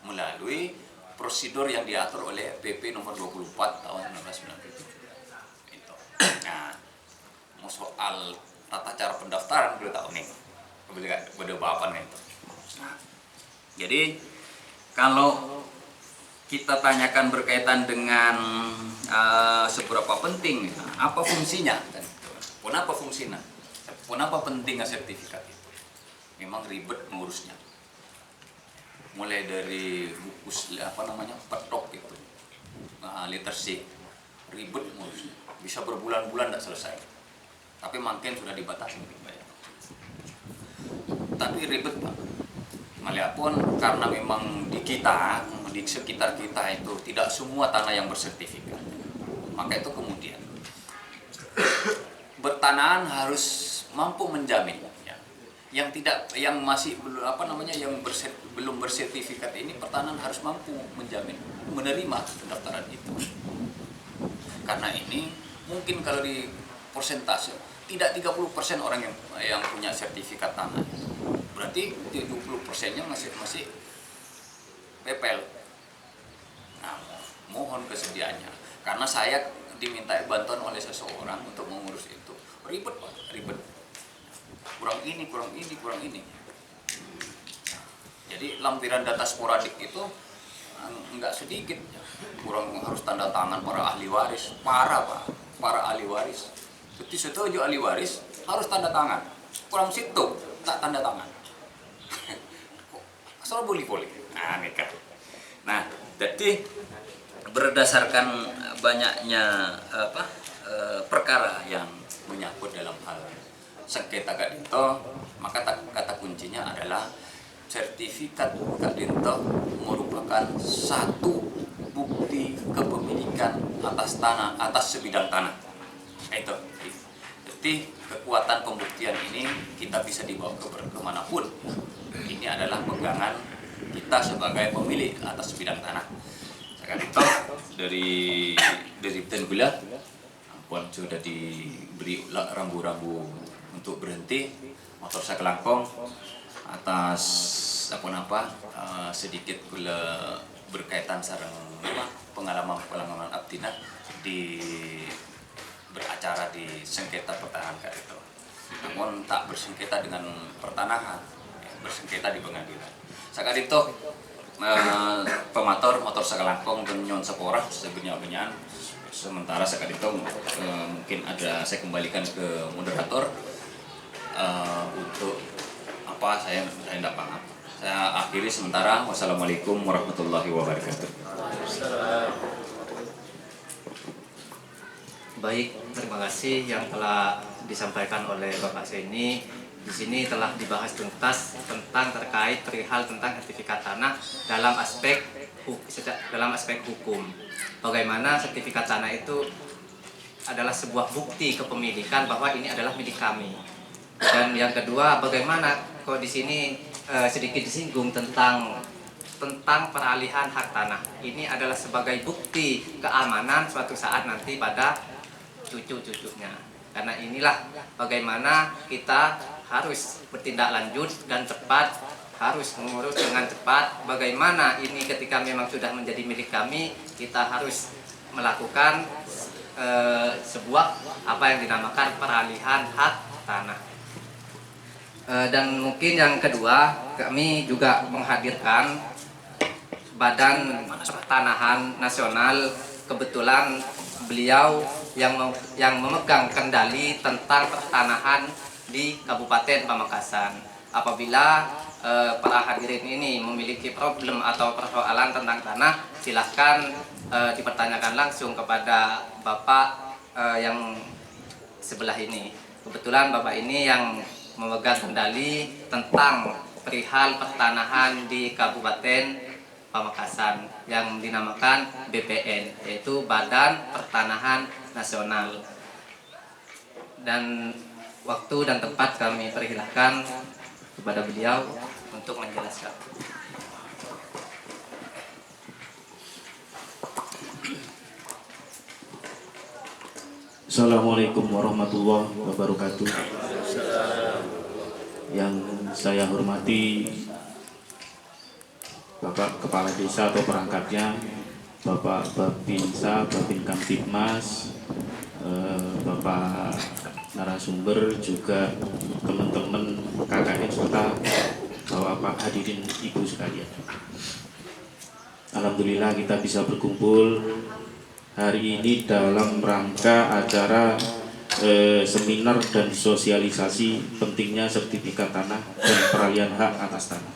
melalui prosedur yang diatur oleh PP nomor 24 tahun 1997 itu. Nah, mau soal tata cara pendaftaran kita tahu nih pada bapan itu. Nah, jadi kalau kita tanyakan berkaitan dengan seberapa penting, apa fungsinya, kenapa fungsinya, kenapa pentingnya sertifikat itu? Memang ribet mengurusnya, mulai dari buku petok itu, literasi, ribet mengurusnya, bisa berbulan-bulan tidak selesai, tapi makin sudah dibatasi. Tapi ribet Pak, walaupun karena memang di sekitar kita itu tidak semua tanah yang bersertifikat, maka itu kemudian bertanahan harus mampu menjamin yang masih belum bersertifikat ini, pertanahan harus mampu menjamin menerima pendaftaran itu. Karena ini mungkin kalau di persentase tidak 30% orang yang punya sertifikat tanah, berarti 70%-nya masih pepel. Nah, mohon kesediaannya, karena saya diminta bantuan oleh seseorang untuk mengurus itu, ribet Pak, ribet. Kurang ini. Jadi lampiran data sporadik itu enggak sedikit, kurang harus tanda tangan para ahli waris, para ahli waris. Setuju ahli waris harus tanda tangan, kurang situ tak tanda tangan. Asal boleh. Nah, jadi berdasarkan banyaknya perkara yang menyangkut dalam hal sengketa Kak Dinto, maka kata kuncinya adalah sertifikat Kak Dinto merupakan satu bukti kepemilikan atas sebidang tanah. Itu. Jadi kekuatan pembuktian ini kita bisa dibawa kemanapun. Ini adalah pegangan kita sebagai pemilik atas sebidang tanah. Kak Dinto dari Tenggulah, ampun sudah diberi rambu-rambu untuk berhenti motor saya kelangkong atas sedikit pula berkaitan sarang pengalaman abdina di beracara di sengketa pertanahan Kak itu. Namun tak bersengketa dengan pertanahan, bersengketa di pengadilan. Kak itu pemator motor saya kelangkong dan nyon seporah sebenyak-benyakan. Sementara Kak itu mungkin ada saya kembalikan ke moderator. Untuk saya tidak paham. Saya akhiri sementara. Wassalamualaikum warahmatullahi wabarakatuh. Baik, terima kasih yang telah disampaikan oleh Bapak Zaini. Di sini telah dibahas tuntas terkait perihal tentang sertifikat tanah dalam aspek hukum. Bagaimana sertifikat tanah itu adalah sebuah bukti kepemilikan bahwa ini adalah milik kami. Dan yang kedua, bagaimana kok di sini sedikit disinggung tentang peralihan hak tanah. Ini adalah sebagai bukti keamanan suatu saat nanti pada cucu-cucunya. Karena inilah bagaimana kita harus bertindak lanjut dan cepat, harus mengurus dengan cepat. Bagaimana ini ketika memang sudah menjadi milik kami, kita harus melakukan sebuah apa yang dinamakan peralihan hak tanah. Dan mungkin yang kedua, kami juga menghadirkan Badan Pertanahan Nasional. Kebetulan beliau yang memegang kendali tentang pertanahan di Kabupaten Pamekasan. Apabila para hadirin ini memiliki problem atau persoalan tentang tanah, silahkan dipertanyakan langsung kepada Bapak yang sebelah ini. Kebetulan Bapak ini yang memegang kendali tentang perihal pertanahan di Kabupaten Pamekasan yang dinamakan BPN, yaitu Badan Pertanahan Nasional. Dan waktu dan tempat kami persilahkan kepada beliau untuk menjelaskan. Assalamualaikum warahmatullahi wabarakatuh. Yang saya hormati Bapak Kepala Desa atau perangkatnya, Bapak Babinsa, Babin Kamtibmas, Bapak narasumber, juga teman-teman KKN serta Bapak hadirin Ibu sekalian. Alhamdulillah kita bisa berkumpul hari ini dalam rangka acara seminar dan sosialisasi pentingnya sertifikat tanah dan peralihan hak atas tanah.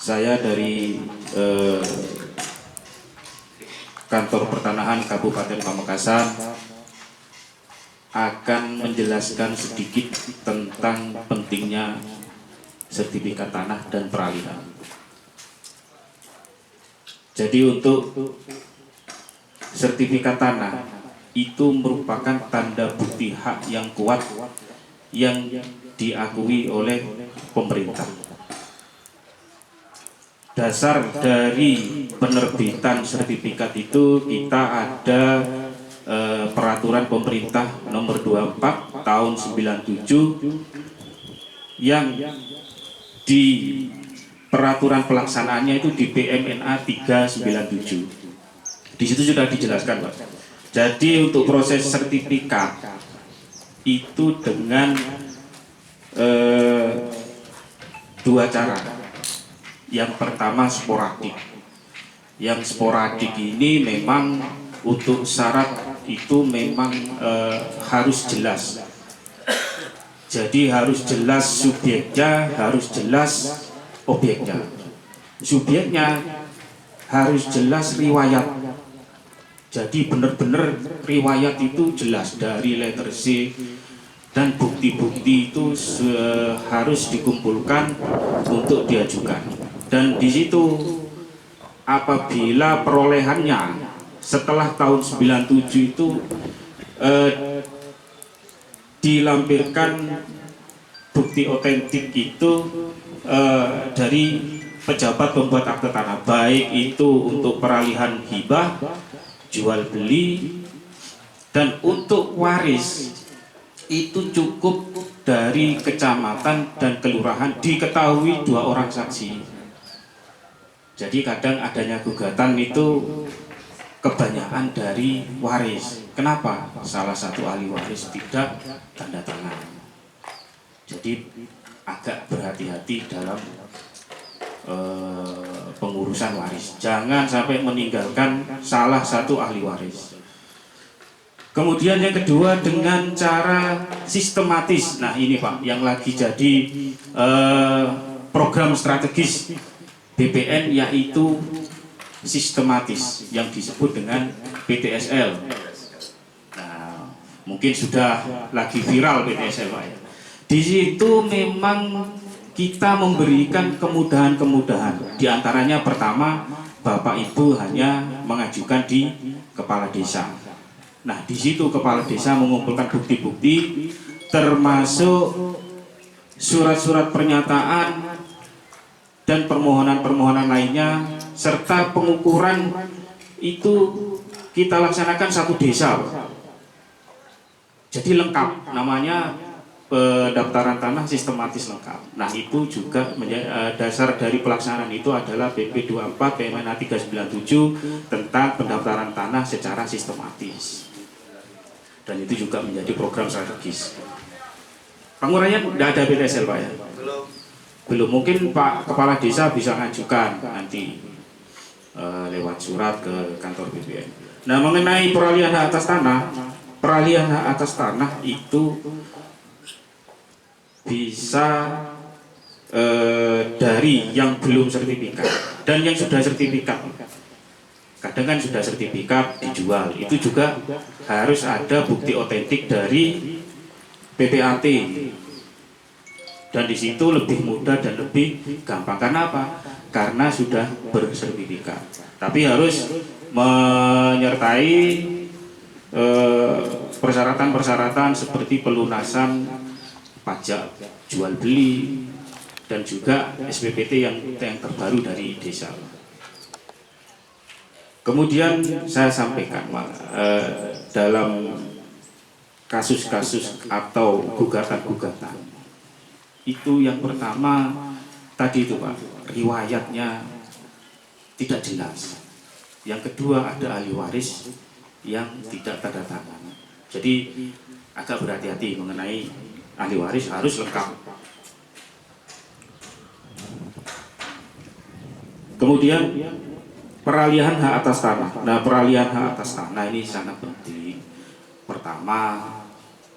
Saya dari Kantor Pertanahan Kabupaten Pamekasan akan menjelaskan sedikit tentang pentingnya sertifikat tanah dan peralihan. Jadi untuk sertifikat tanah itu merupakan tanda bukti hak yang kuat yang diakui oleh pemerintah. Dasar dari penerbitan sertifikat itu kita ada peraturan pemerintah nomor 24 tahun 97 yang di peraturan pelaksanaannya itu di PMNA 397. Di situ sudah dijelaskan, Pak. Jadi untuk proses sertifikat itu dengan dua cara. Yang pertama sporadik. Yang sporadik ini memang untuk syarat itu memang harus jelas. Jadi harus jelas subjeknya, harus jelas objeknya. Subjeknya harus jelas riwayat. Jadi benar-benar riwayat itu jelas dari letter C, dan bukti-bukti itu harus dikumpulkan untuk diajukan. Dan di situ apabila perolehannya setelah tahun 97 itu dilampirkan bukti otentik itu dari pejabat pembuat akte tanah, baik itu untuk peralihan hibah, jual beli, dan untuk waris itu cukup dari kecamatan dan kelurahan diketahui 2 orang saksi. Jadi kadang adanya gugatan itu kebanyakan dari waris. Kenapa? Salah satu ahli waris tidak tanda tangan. Jadi agak berhati-hati dalam pengurusan waris. Jangan sampai meninggalkan salah satu ahli waris. Kemudian yang kedua dengan cara sistematis. Nah ini Pak yang lagi jadi program strategis BPN, yaitu sistematis yang disebut dengan PTSL. Nah, mungkin sudah lagi viral PTSL Pak ya. Di situ memang kita memberikan kemudahan-kemudahan. Di antaranya pertama, Bapak Ibu hanya mengajukan di kepala desa. Nah, di situ kepala desa mengumpulkan bukti-bukti termasuk surat-surat pernyataan dan permohonan-permohonan lainnya, serta pengukuran itu kita laksanakan satu desa. Jadi lengkap, namanya pendaftaran tanah sistematis lengkap. Nah itu juga dasar dari pelaksanaan itu adalah PP 24 PMNA 397 tentang pendaftaran tanah secara sistematis. Dan itu juga menjadi program strategis. Penguraian tidak ada PTSL Pak ya? Belum, mungkin Pak Kepala Desa bisa ngajukan nanti lewat surat ke kantor BPN. Nah mengenai peralihan hak atas tanah itu bisa dari yang belum sertifikat dan yang sudah sertifikat. Kadang kan sudah sertifikat dijual, itu juga harus ada bukti otentik dari PPAT, dan di situ lebih mudah dan lebih gampang. Karena apa? Karena sudah bersertifikat. Tapi harus menyertai persyaratan-persyaratan seperti pelunasan pajak jual beli dan juga SPPT yang terbaru dari desa. Kemudian saya sampaikan Pak, dalam kasus-kasus atau gugatan-gugatan itu yang pertama tadi itu Pak, riwayatnya tidak jelas. Yang kedua ada ahli waris yang tidak tanda tangan. Jadi agak berhati-hati mengenai ahli waris, harus lengkap. Kemudian peralihan hak atas tanah. Nah, peralihan hak atas tanah ini sangat penting. Pertama,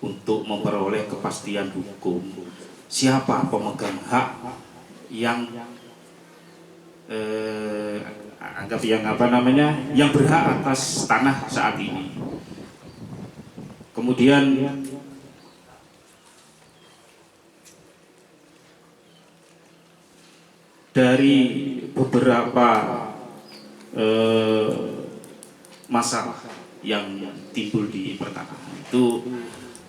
untuk memperoleh kepastian hukum. Siapa pemegang hak yang anggap yang berhak atas tanah saat ini. Kemudian dari beberapa masalah yang timbul di pertanahan itu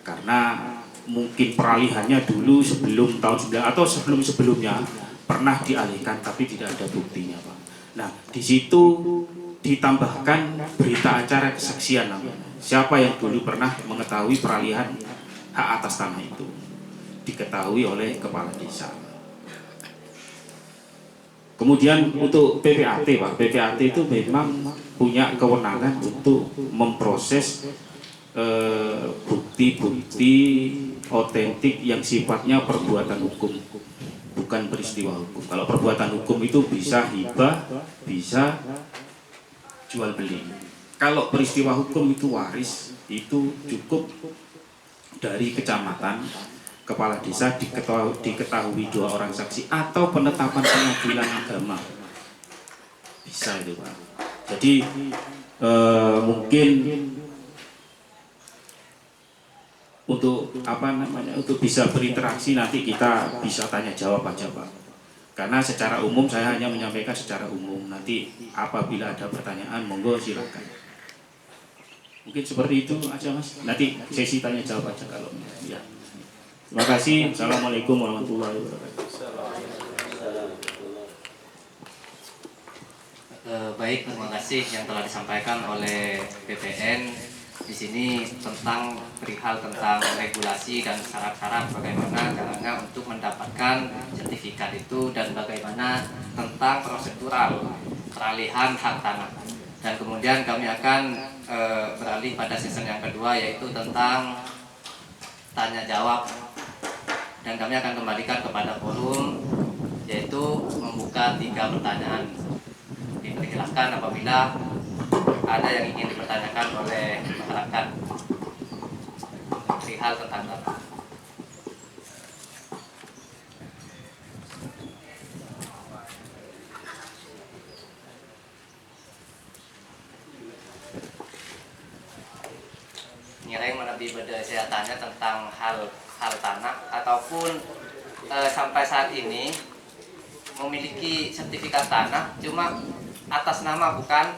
karena mungkin peralihannya dulu sebelum tahun 9 atau sebelumnya pernah dialihkan tapi tidak ada buktinya Pak. Nah di situ ditambahkan berita acara kesaksian namanya. Siapa yang dulu pernah mengetahui peralihan hak atas tanah itu diketahui oleh kepala desa. Kemudian untuk PPAT Pak, PPAT itu memang punya kewenangan untuk memproses bukti-bukti otentik yang sifatnya perbuatan hukum, bukan peristiwa hukum. Kalau perbuatan hukum itu bisa hibah, bisa jual beli. Kalau peristiwa hukum itu waris, itu cukup dari kecamatan, kepala desa diketahui 2 orang saksi atau penetapan pengadilan agama. Bisa itu Pak. Jadi mungkin untuk untuk bisa berinteraksi nanti kita bisa tanya jawab aja Pak. Karena secara umum saya hanya menyampaikan secara umum. Nanti apabila ada pertanyaan monggo silakan. Mungkin seperti itu aja Mas. Nanti sesi tanya jawab aja kalau ya. Terima kasih. Assalamualaikum warahmatullahi wabarakatuh. Baik, terima kasih yang telah disampaikan oleh BPN di sini tentang perihal tentang regulasi dan syarat-syarat bagaimana caranya untuk mendapatkan sertifikat itu dan bagaimana tentang prosedural peralihan hak tanah. Dan kemudian kami akan beralih pada season yang kedua yaitu tentang tanya jawab. Dan kami akan kembalikan kepada forum yaitu membuka 3 pertanyaan. Dipersilahkan apabila ada yang ingin dipertanyakan oleh masyarakat perihal tentang tanah. Ngira yang lebih beda saya tanya tentang hal tanah ataupun sampai saat ini memiliki sertifikat tanah cuma atas nama bukan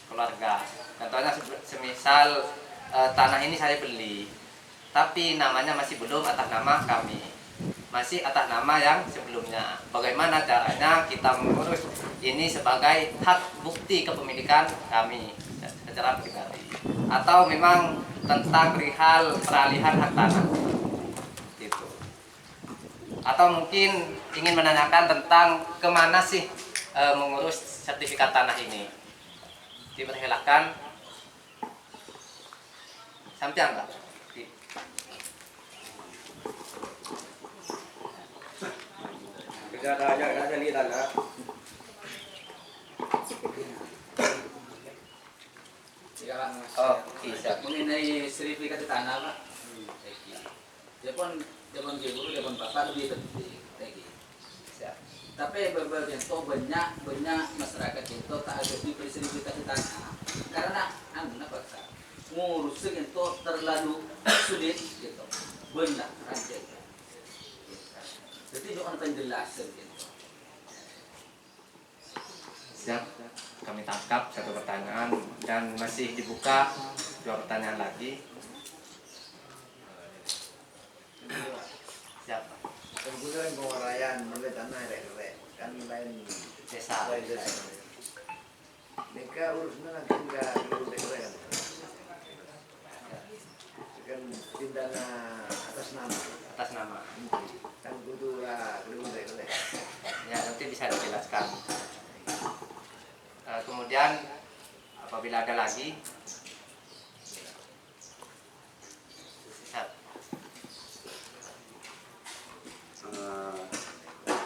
keluarga. Contohnya semisal tanah ini saya beli tapi namanya masih belum atas nama kami, masih atas nama yang sebelumnya. Bagaimana caranya kita mengurus ini sebagai hak bukti kepemilikan kami secara pribadi atau memang tentang perihal peralihan hak tanah gitu. Atau mungkin ingin menanyakan tentang kemana sih mengurus sertifikat tanah ini. Dipersilahkan. Sampai enggak? Ada lihat lah. Oh, bisa. Mengenai sertifikat tanah Pak. Telepon guru, telepon bapak lebih penting. Tapi beberapa banyak masyarakat itu tak ada di sertifikat tanah karena ngurus itu terlalu sulit gitu. benar rancang. Jadi doang penjelasan gitu. Siap, kami tangkap satu pertanyaan dan masih dibuka 2 pertanyaan lagi. Siap, Pak. Kebetulan pengurayan mulai tanah rek kan lain Desa. mereka urusnya nanti enggak dulu kan kan pindana atas nama kan kudu dulu rek Ya, nanti bisa dijelaskan. Kemudian apabila ada lagi, siap.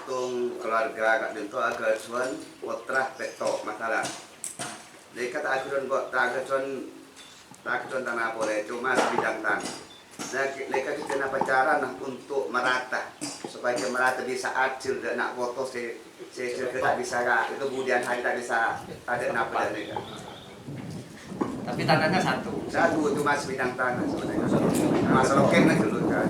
Tung keluarga kat dento agak suan potrah petok masalah. Jadi kata akuran buat tak akuran tanah boleh cuma sebidang tanah. Nah, mereka kita nak pacaran untuk merata supaya merata di saat sudah nak foto saya tak bisa itu kemudian hari tak bisa ada napa mereka. Tapi tanahnya satu. Cuma sebidang tanah sebenarnya. Masalah kena dulu kan.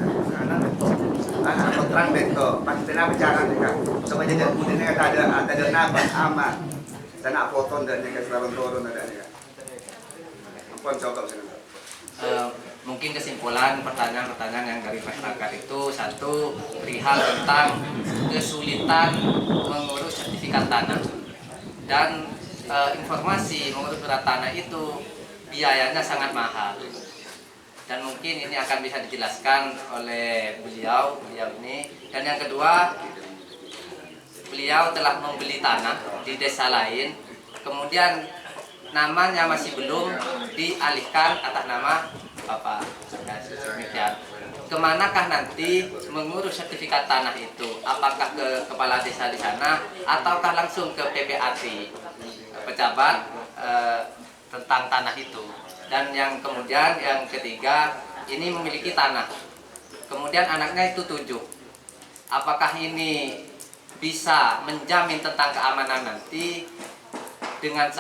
Karena terang beto, pasti nak pacaran mereka. Supaya jadi kemudian ada napa aman. Dan nak foto dan mereka selalu turun ada mereka. Pun coba Mungkin kesimpulan pertanyaan-pertanyaan yang dari masyarakat itu, satu, perihal tentang kesulitan mengurus sertifikat tanah, dan informasi mengurus surat tanah itu biayanya sangat mahal, dan mungkin ini akan bisa dijelaskan oleh beliau ini. Dan yang kedua, beliau telah membeli tanah di desa lain, kemudian namanya masih belum dialihkan atas nama Bapak. Demikian. Kemanakah nanti mengurus sertifikat tanah itu? Apakah ke kepala desa di sana ataukah langsung ke PPAT, pejabat tentang tanah itu? Dan yang kemudian yang ketiga, ini memiliki tanah, kemudian anaknya itu 7. Apakah ini bisa menjamin tentang keamanan nanti dengan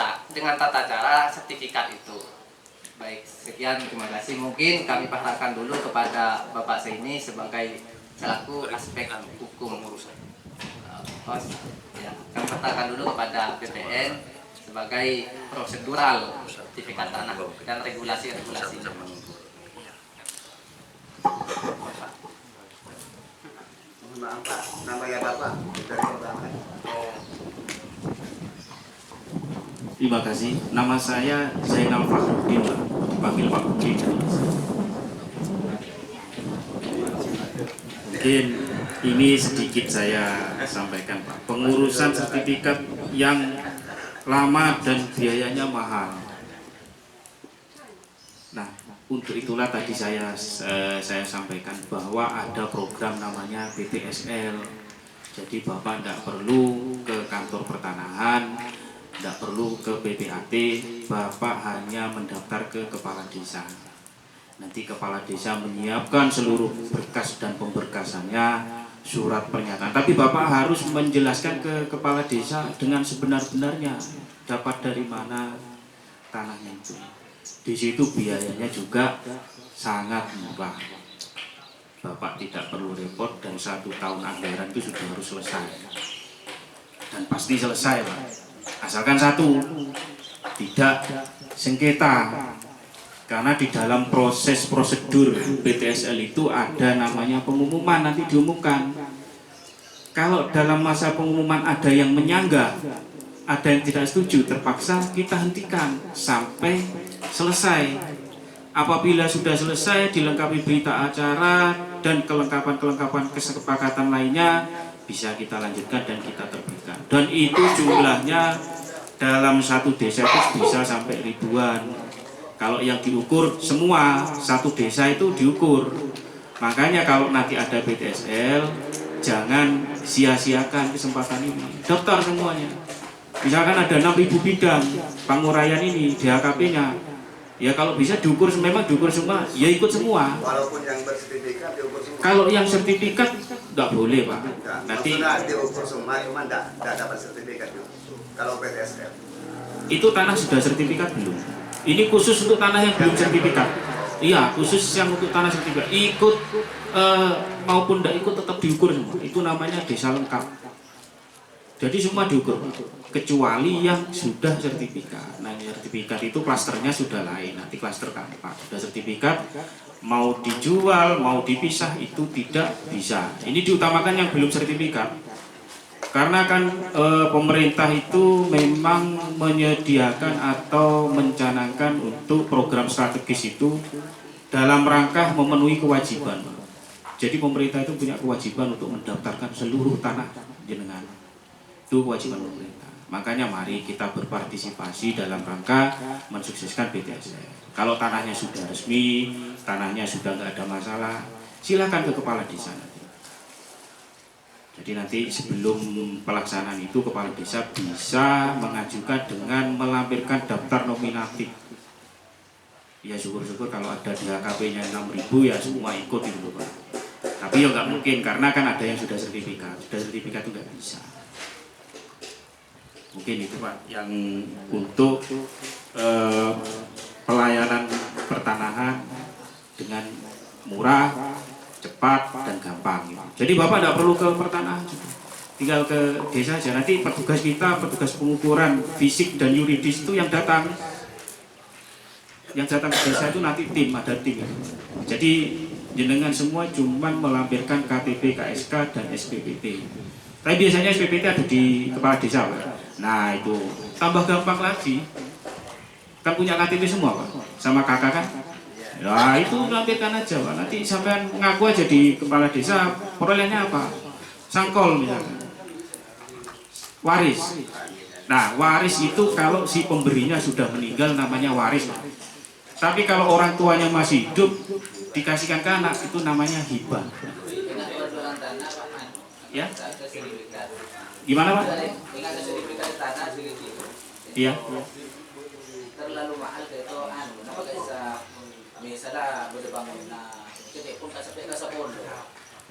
tata cara sertifikat itu? Baik, sekian, terima kasih. Mungkin kami pasrahkan dulu kepada Bapak Seini sebagai selaku aspek hukum urusan. Ya, kami pasrahkan dulu kepada BPN sebagai prosedural sertifikat tanah dan regulasi-regulasi. Maaf Pak, namanya Bapak dari Bapak. Terima kasih. Nama saya Zainal Fakhruddin, dipanggil Pak Budi. Mungkin ini sedikit saya sampaikan, Pak. Pengurusan sertifikat yang lama dan biayanya mahal. Nah, untuk itulah tadi saya sampaikan bahwa ada program namanya BTSL. Jadi Bapak tidak perlu ke kantor pertanahan, tidak perlu ke PPAT, Bapak hanya mendaftar ke kepala desa. Nanti kepala desa menyiapkan seluruh berkas dan pemberkasannya, surat pernyataan. Tapi Bapak harus menjelaskan ke kepala desa dengan sebenar-benarnya, dapat dari mana tanahnya itu. Di situ biayanya juga sangat murah. Bapak tidak perlu repot dan 1 tahun anggaran itu sudah harus selesai. Dan pasti selesai, Pak. Asalkan satu, tidak sengketa, karena di dalam proses prosedur BTSL itu ada namanya pengumuman, nanti diumumkan. Kalau dalam masa pengumuman ada yang menyanggah, ada yang tidak setuju, terpaksa kita hentikan sampai selesai. Apabila sudah selesai, dilengkapi berita acara dan kelengkapan-kelengkapan kesepakatan lainnya, bisa kita lanjutkan dan kita terbitkan. Dan itu jumlahnya dalam satu desa itu bisa sampai ribuan. Kalau yang diukur semua, satu desa itu diukur. Makanya kalau nanti ada BTSL, jangan sia-siakan kesempatan ini. Daftar semuanya. Misalkan ada 6.000 bidang penguraian ini, DHKP-nya. Ya kalau bisa diukur, memang diukur semua, ya ikut semua. Walaupun yang bersertifikat diukur semua. Kalau yang sertifikat nggak boleh, Pak. Nanti diukur semua, cuma nggak dapat sertifikat juga. Kalau PTSL itu tanah sudah sertifikat belum? Ini khusus untuk tanah yang belum sertifikat. Iya, khusus yang untuk tanah sertifikat ikut maupun tidak ikut tetap diukur semua. Itu namanya desa lengkap. Jadi semua diukur, kecuali yang sudah sertifikat. Nah, sertifikat itu klasternya sudah lain. Nanti klaster keempat sudah sertifikat, mau dijual, mau dipisah itu tidak bisa. Ini diutamakan yang belum sertifikat. Karena kan pemerintah itu memang menyediakan atau mencanangkan untuk program strategis itu dalam rangka memenuhi kewajiban. Jadi pemerintah itu punya kewajiban untuk mendaftarkan seluruh tanah jenengan. Itu kewajiban pemerintah. Makanya mari kita berpartisipasi dalam rangka mensukseskan BTSL. Kalau tanahnya sudah resmi, tanahnya sudah nggak ada masalah, silakan ke kepala desa nanti. Jadi nanti sebelum pelaksanaan itu kepala desa bisa mengajukan dengan melampirkan daftar nominatif. Ya syukur-syukur kalau ada di HKP-nya 6.000 ya semua ikut itu Pak. Tapi ya nggak mungkin karena kan ada yang sudah sertifikat itu nggak bisa. Mungkin itu Pak yang untuk pelayanan pertanahan dengan murah, cepat dan gampang. Jadi Bapak tidak perlu ke pertanahan, tinggal ke desa aja. Nanti petugas kita, petugas pengukuran fisik dan yuridis itu yang datang ke desa itu nanti ada tim. Jadi jenengan semua cuma melampirkan KTP, KSK dan SPPT. Tapi biasanya SPPT ada di kepala desa Pak. Nah itu tambah gampang lagi, kan punya KTP semua Pak, sama kakak kan. Nah itu lampirkan aja Pak, nanti sampai ngaku aja di kepala desa, perolehannya apa? Sangkol misalnya, waris. Nah waris itu kalau si pemberinya sudah meninggal namanya waris Pak. Tapi kalau orang tuanya masih hidup dikasihkan ke anak itu namanya hibah. Ya? Gimana Pak? Iya. Terlalu mahal itu kenapa bisa misalnya berbangun jadi pun sampai ke 10.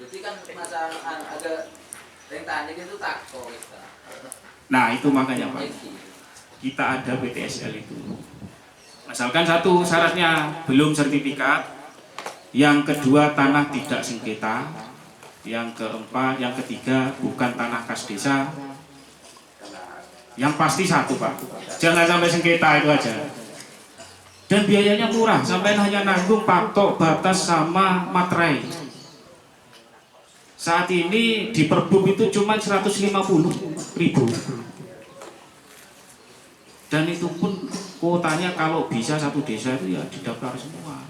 Jadi kan masalah agak rentan itu takut kita. Nah itu makanya Pak, kita ada BTSL itu. Asalkan satu syaratnya belum sertifikat, yang kedua tanah tidak sengketa, yang keempat, yang ketiga bukan tanah kas desa. Yang pasti satu Pak, jangan sampai sengketa itu aja. Dan biayanya murah, sampai hanya nanggung patok, batas sama materai. Saat ini di Perbub itu cuma 150.000. Dan itu pun kuotanya kalau bisa satu desa itu ya didaftar semua.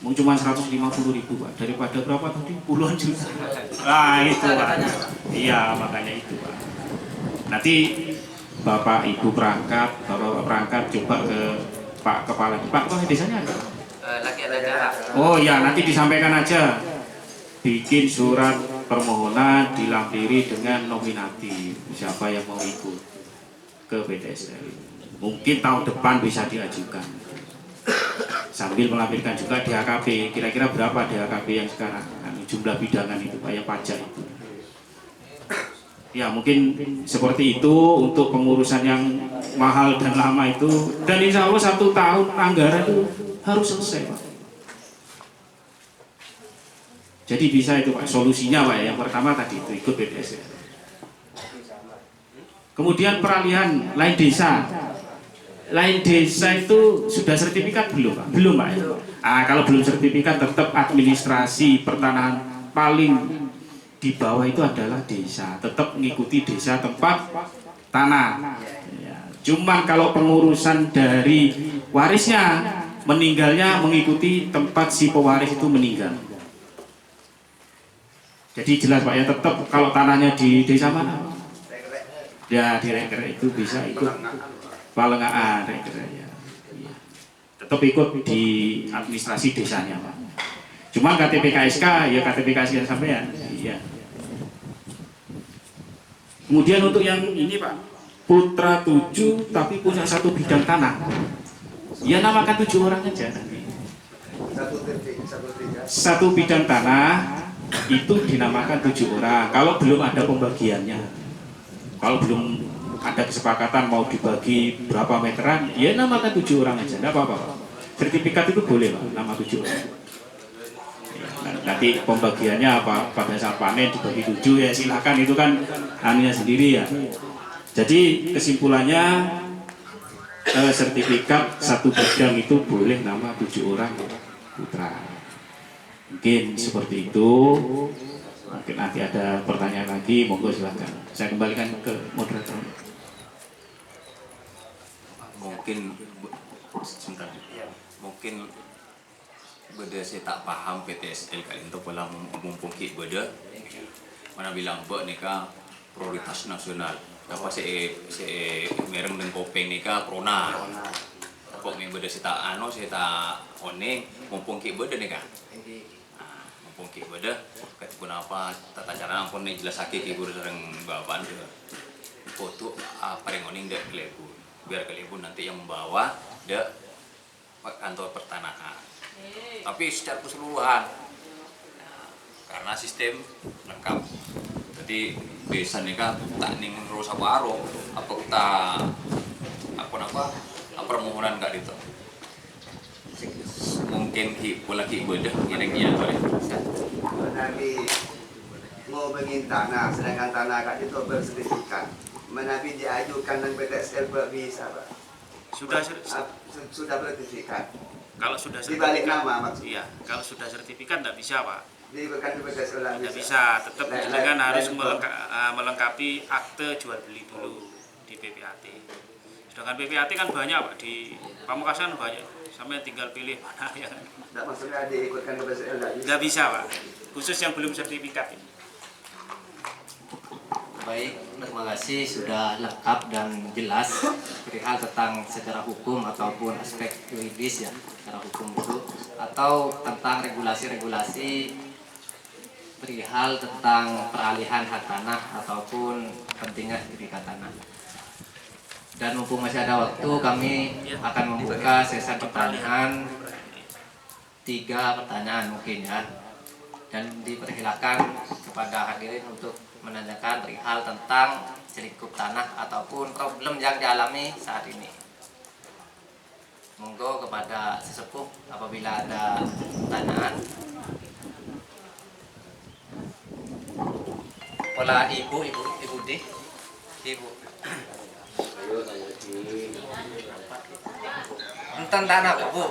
Mau cuma 150.000 Pak, daripada berapa tadi? Puluhan juta. Nah itu Pak. Iya makanya itu Pak. Nanti Bapak Ibu perangkat, Bapak perangkat coba ke Pak Kepala. Pak kok desanya ada? Lagi ada jarak. Oh ya nanti disampaikan aja. Bikin surat permohonan dilampiri dengan nominatif siapa yang mau ikut ke BTSL. Mungkin tahun depan bisa diajukan. Sambil melampirkan juga DHKP. Kira-kira berapa DHKP yang sekarang? Jumlah bidangan itu Pak yang pajak itu. Ya mungkin seperti itu untuk pengurusan yang mahal dan lama itu. Dan insya Allah 1 tahun anggaran itu harus selesai Pak. Jadi bisa itu Pak, solusinya Pak yang pertama tadi itu ikut BTSL. Kemudian peralihan lain desa. Lain desa itu sudah sertifikat belum Pak? Belum Pak ya? Kalau belum sertifikat tetap administrasi pertanahan paling di bawah itu adalah desa, tetap mengikuti desa tempat tanah. Ya. Cuman kalau pengurusan dari warisnya meninggalnya mengikuti tempat si pewaris itu meninggal. Jadi jelas Pak ya, tetap kalau tanahnya di desa mana? Ya di Rekrek itu bisa ikut Palengaan Rekrek ya. Tetap ikut di administrasi desanya Pak. Cuman KTP KSK ya KTP KSK sampean. Iya. Kemudian untuk yang ini Pak, putra 7 tapi punya 1 bidang tanah. Ya namakan 7 orang aja nanti. 1 bidang tanah itu dinamakan 7 orang. Kalau belum ada pembagiannya, kalau belum ada kesepakatan mau dibagi berapa meteran, ya namakan 7 orang aja, enggak apa-apa. sertifikat itu boleh Pak, nama 7 orang. Nanti pembagiannya apa pada saat panen dibagi 7 ya silakan, itu kan anunya sendiri ya. Jadi kesimpulannya sertifikat satu bidang itu boleh nama 7 orang putra. Mungkin seperti itu. Mungkin nanti ada pertanyaan lagi, monggo silakan. Saya kembalikan ke moderator. Mungkin sebentar. Mungkin beda saya tak paham PTSL kali itu pola mumpung ki beda. Mana bilang buat nikah prioritas nasional. Apa saya mereng dan kopeng nikah prona. Apa yang beda saya tak saya tak oning mumpung ki beda nikah. Mumpung ki beda ketipun apa tata cara ampun nih jelas sakit ki guru sering bawaan juga. Foto apa yang oning dek kelebu. Biar kelebu nanti yang membawa dek kantor pertanahan. Tapi secara keseluruhan karena sistem lengkap. Jadi desa nih kan tak ning terus apa aro apa kita apa permohonan nggak itu mungkin pola ibadah kira-kira boleh. Nabi mau bagi tanah, sedangkan tanah kat itu bersertifikat. Nabi diajukan dan PTSL bisa Pak. Sudah bersertifikat. Kalau sudah sertifikat, dibalik nama maksudnya. Iya, kalau sudah sertifikat tidak bisa Pak. Tidak bisa, tetap jenengan harus melengkapi akte jual beli dulu di PPAT. Sedangkan PPAT kan banyak Pak, di Pamekasan banyak, sampai tinggal pilih mana yang. Tidak maksudnya diikutkan ke PTSL tidak bisa Pak, khusus yang belum sertifikat ini. Baik, terima kasih sudah lengkap dan jelas perihal tentang secara hukum ataupun aspek yuridis ya, secara hukum itu atau tentang regulasi-regulasi perihal tentang peralihan hak tanah ataupun pentingnya sertifikat tanah. Dan mumpung masih ada waktu, kami akan membuka sesi pertanyaan, 3 pertanyaan mungkin ya, dan dipersilakan kepada hadirin untuk menanyakan perihal tentang selingkuh tanah ataupun problem yang dialami saat ini. Monggo kepada sesepuh apabila ada pertanyaan. Pola ibu di ibu. Ayo tanya sini. Tentang tanah Bu.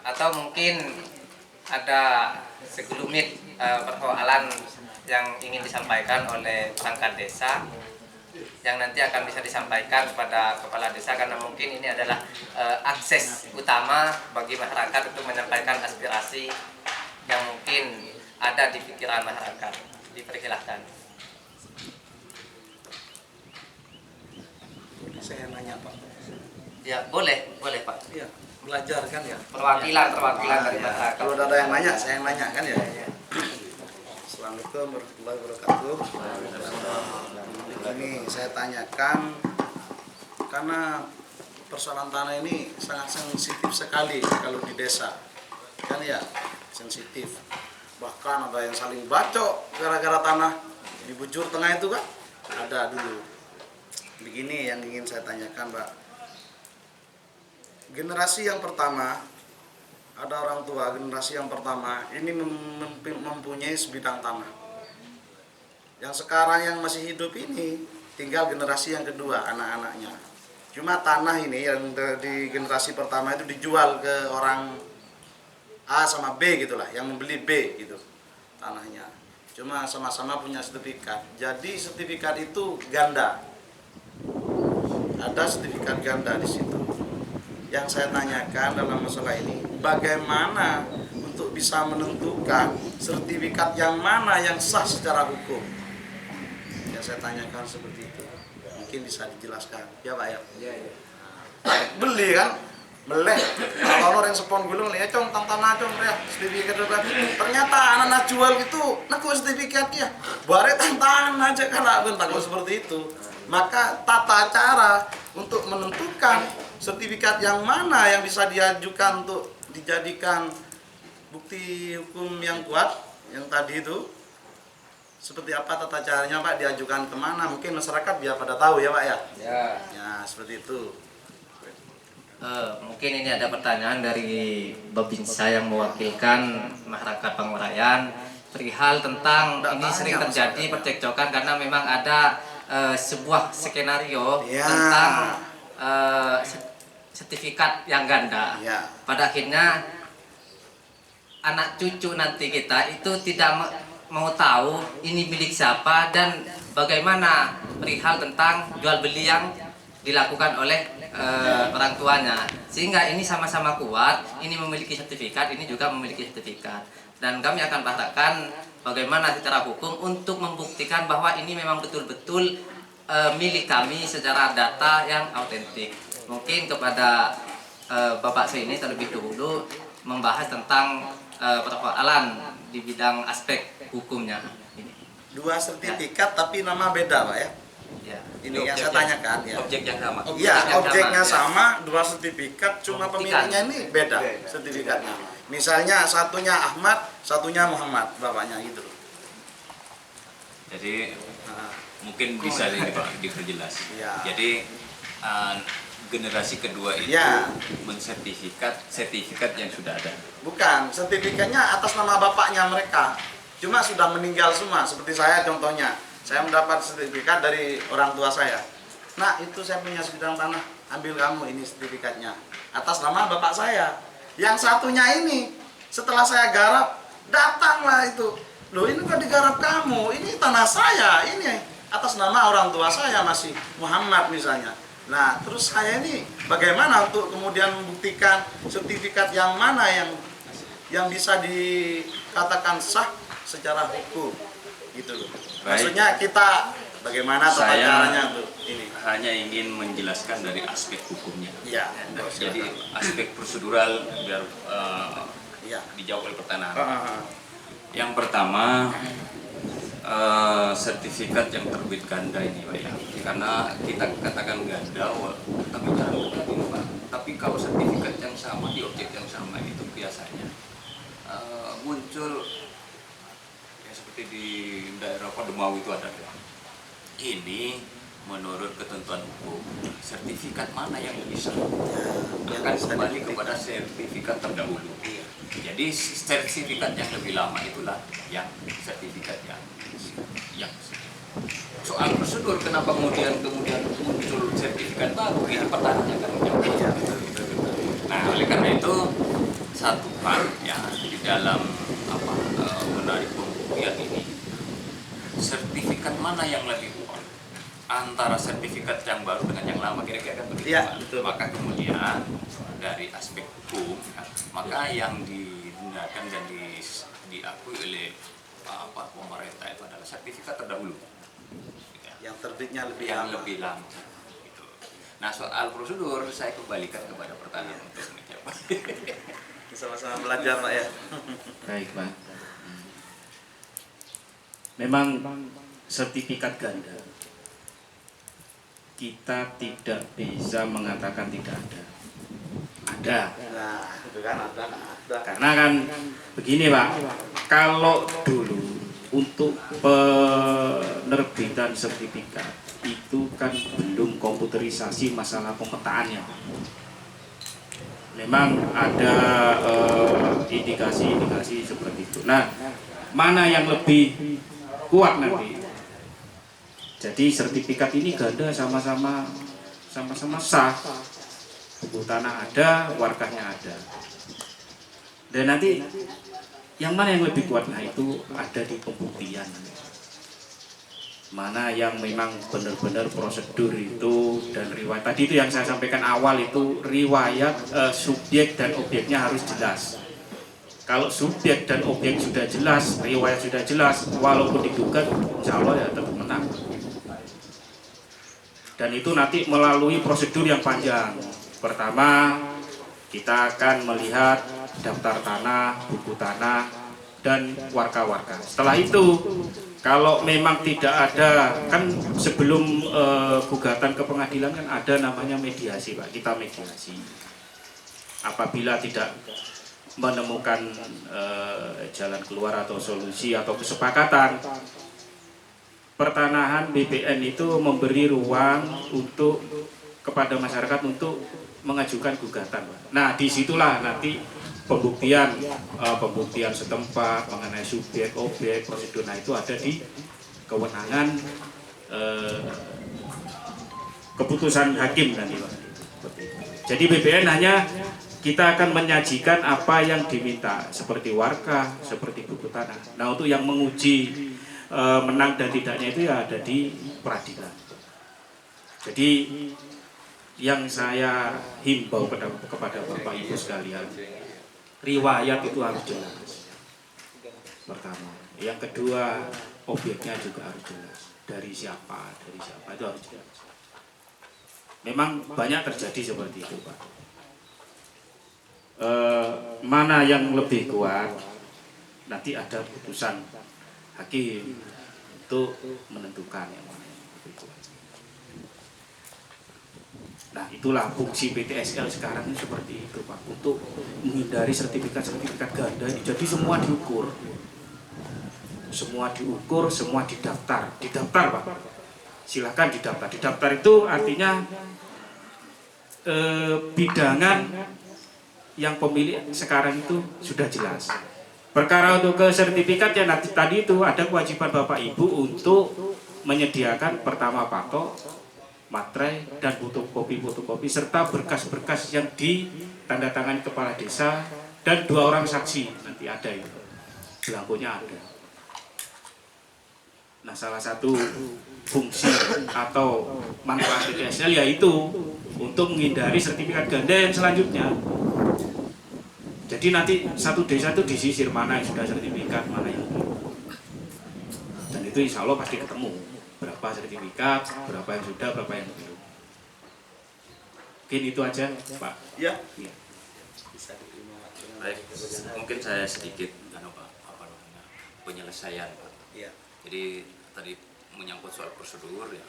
Atau mungkin ada segelumit persoalan yang ingin disampaikan oleh perangkat desa yang nanti akan bisa disampaikan kepada kepala desa, karena mungkin ini adalah akses utama bagi masyarakat untuk menyampaikan aspirasi yang mungkin ada di pikiran masyarakat. Dipersilahkan. Saya nanya Pak. Ya boleh Pak. Iya, belajar kan ya. Perwakilan dari masyarakat. Kalau ada yang nanya, saya yang nanya kan ya. Assalamualaikum warahmatullahi wabarakatuh. Ini saya tanyakan karena persoalan tanah ini sangat sensitif sekali kalau di desa, kan ya, sensitif. Bahkan ada yang saling bacok gara-gara tanah di bujur tengah itu kan ada dulu. Begini yang ingin saya tanyakan Pak. Generasi yang pertama, ada orang tua generasi yang pertama ini mempunyai sebidang tanah. Yang sekarang yang masih hidup ini tinggal generasi yang kedua, anak-anaknya. Cuma tanah ini yang di generasi pertama itu dijual ke orang A sama B gitulah, yang membeli B gitu tanahnya. Cuma sama-sama punya sertifikat. Jadi sertifikat itu ganda. Ada sertifikat ganda di situ. Yang saya tanyakan dalam masalah ini, bagaimana untuk bisa menentukan sertifikat yang mana yang sah secara hukum? Yang saya tanyakan seperti itu. Mungkin bisa dijelaskan. Ya Pak ya? Iya. Beli kan? Beleh. Kalau orang sepon gulung lihat cong tanah cong ya sertifikat ternyata anak jual gitu, naku sertifikatnya. Bare tantangan aja kan bentak seperti itu. Maka tata cara untuk menentukan sertifikat yang mana yang bisa diajukan untuk dijadikan bukti hukum yang kuat yang tadi itu seperti apa tata caranya Pak, diajukan kemana, mungkin masyarakat biar pada tahu ya Pak ya. Ya seperti itu. Mungkin ini ada pertanyaan dari Babinsa yang mewakilkan masyarakat Pangurayan perihal tentang ini sering terjadi percekcokan karena memang ada sebuah skenario tentang sertifikat yang ganda. Pada akhirnya anak cucu nanti kita itu tidak mau tahu ini milik siapa dan bagaimana perihal tentang jual beli yang dilakukan oleh orang tuanya, sehingga ini sama-sama kuat, ini memiliki sertifikat, ini juga memiliki sertifikat, dan kami akan katakan bagaimana secara hukum untuk membuktikan bahwa ini memang betul-betul milik kami secara data yang autentik. Mungkin kepada Bapak ini terlebih dahulu membahas tentang persoalan di bidang aspek hukumnya. Dua sertifikat tapi nama beda Pak ya. Ini yang saya tanyakan ya. Objek yang sama. Iya, objeknya sama, dua sertifikat, cuma pemiliknya ini beda sertifikatnya. Misalnya satunya Ahmad, satunya Muhammad, bapaknya gitu. Jadi mungkin bisa diperjelas. Jadi generasi kedua itu sertifikat yang sudah ada. Bukan, sertifikatnya atas nama bapaknya mereka. Cuma sudah meninggal semua, seperti saya contohnya. Saya mendapat sertifikat dari orang tua saya. Nah, itu saya punya sebidang tanah, ambil kamu ini sertifikatnya. Atas nama bapak saya. Yang satunya ini, setelah saya garap, datanglah itu. Loh, ini kan digarap kamu, ini tanah saya, ini atas nama orang tua saya masih Muhammad misalnya. Nah, terus saya ini bagaimana untuk kemudian membuktikan sertifikat yang mana yang bisa dikatakan sah secara hukum, gitu loh. Maksudnya kita bagaimana tata caranya tuh ini? Hanya ingin menjelaskan dari aspek hukumnya. Iya. Jadi aspek prosedural biar dijawab oleh pertanyaan. Yang pertama sertifikat yang terbit ganda ini Pak ya. Karena kita katakan ganda, tapi jarang ini Pak. Tapi kalau sertifikat yang sama di objek yang sama itu biasanya muncul seperti di daerah Pademau itu ada. Ini menurut ketentuan hukum, sertifikat mana yang lebih sah? Akan kembali kepada sertifikat terdahulu. Jadi sertifikat yang lebih lama itulah yang sertifikat yang soal prosedur kenapa kemudian muncul sertifikat baru ini pertanyaannya kan menjawab. Nah, oleh karena itu satu hal ya di dalam menarik pembuktian ini, sertifikat mana yang lebih kuat antara sertifikat yang baru dengan yang lama, kira-kira kan begitu. Betul. Maka kemudian dari aspek hukum maka yang digunakan dan diakui oleh pemerintah itu adalah sertifikat terdahulu yang terbitnya lebih lama gitu. Nah, soal prosedur saya kembalikan kepada pertanyaan untuk menjawab. Sama-sama belajar Pak ya. Baik Pak. Memang sertifikat ganda kita tidak bisa mengatakan tidak ada. Ada. Nah, itu kan ada. Karena kan begini Pak, kalau dulu untuk penerbitan sertifikat itu kan belum komputerisasi masalah pemetaannya. Memang ada indikasi-indikasi seperti itu. Nah, mana yang lebih kuat nanti? Jadi sertifikat ini ganda sama-sama sah. Buku tanah ada, warkahnya ada. Dan nanti yang mana yang lebih kuat? Nah, itu ada di pembuktian. Mana yang memang benar-benar prosedur itu dan riwayat. Tadi itu yang saya sampaikan awal itu riwayat subjek dan objeknya harus jelas. Kalau subjek dan objek sudah jelas, riwayat sudah jelas, walaupun digugat, insya Allah ya tetap menang. Dan itu nanti melalui prosedur yang panjang. Pertama, kita akan melihat daftar tanah, buku tanah, dan warka-warka. Setelah itu, kalau memang tidak ada, kan sebelum gugatan ke pengadilan kan ada namanya mediasi Pak, kita mediasi. Apabila tidak menemukan jalan keluar atau solusi atau kesepakatan, pertanahan BPN itu memberi ruang untuk kepada masyarakat untuk mengajukan gugatan. Nah, disitulah nanti pembuktian setempat mengenai subjek, objek, prosedur. Nah, itu ada di kewenangan keputusan hakim nanti, Pak. Jadi BPN hanya kita akan menyajikan apa yang diminta, seperti warkah, seperti buku tanah. Nah, untuk yang menguji menang dan tidaknya itu ya ada di peradilan. Jadi yang saya himbau kepada Bapak Ibu sekalian, riwayat itu harus jelas. Pertama, yang kedua objeknya juga harus jelas. Dari siapa itu harus jelas. Memang banyak terjadi seperti itu, Pak. Mana yang lebih kuat, nanti ada putusan hakim untuk menentukan yang mana yang lebih kuat. Nah, itulah fungsi PTSL sekarang ini seperti itu, Pak, untuk menghindari sertifikat ganda. Jadi semua diukur, semua didaftar, Pak. Silakan didaftar. Didaftar itu artinya bidangan yang pemilik sekarang itu sudah jelas. Perkara untuk ke sertifikat ya nanti tadi itu ada kewajiban Bapak Ibu untuk menyediakan pertama patok, materai dan fotokopi serta berkas-berkas yang ditandatangani kepala desa dan 2 orang saksi, nanti ada itu, belangkonya ada. Nah, salah satu fungsi atau manfaat PTSL yaitu untuk menghindari sertifikat ganda yang selanjutnya. Jadi nanti satu desa itu disisir mana yang sudah sertifikat, mana yang belum. Dan itu insya Allah pasti ketemu berapa sertifikat, berapa yang sudah, berapa yang belum. Mungkin itu aja, Pak. Ya. Ya. Baik, mungkin saya sedikit penyelesaian, Pak. Ya. Jadi tadi menyangkut soal prosedur ya.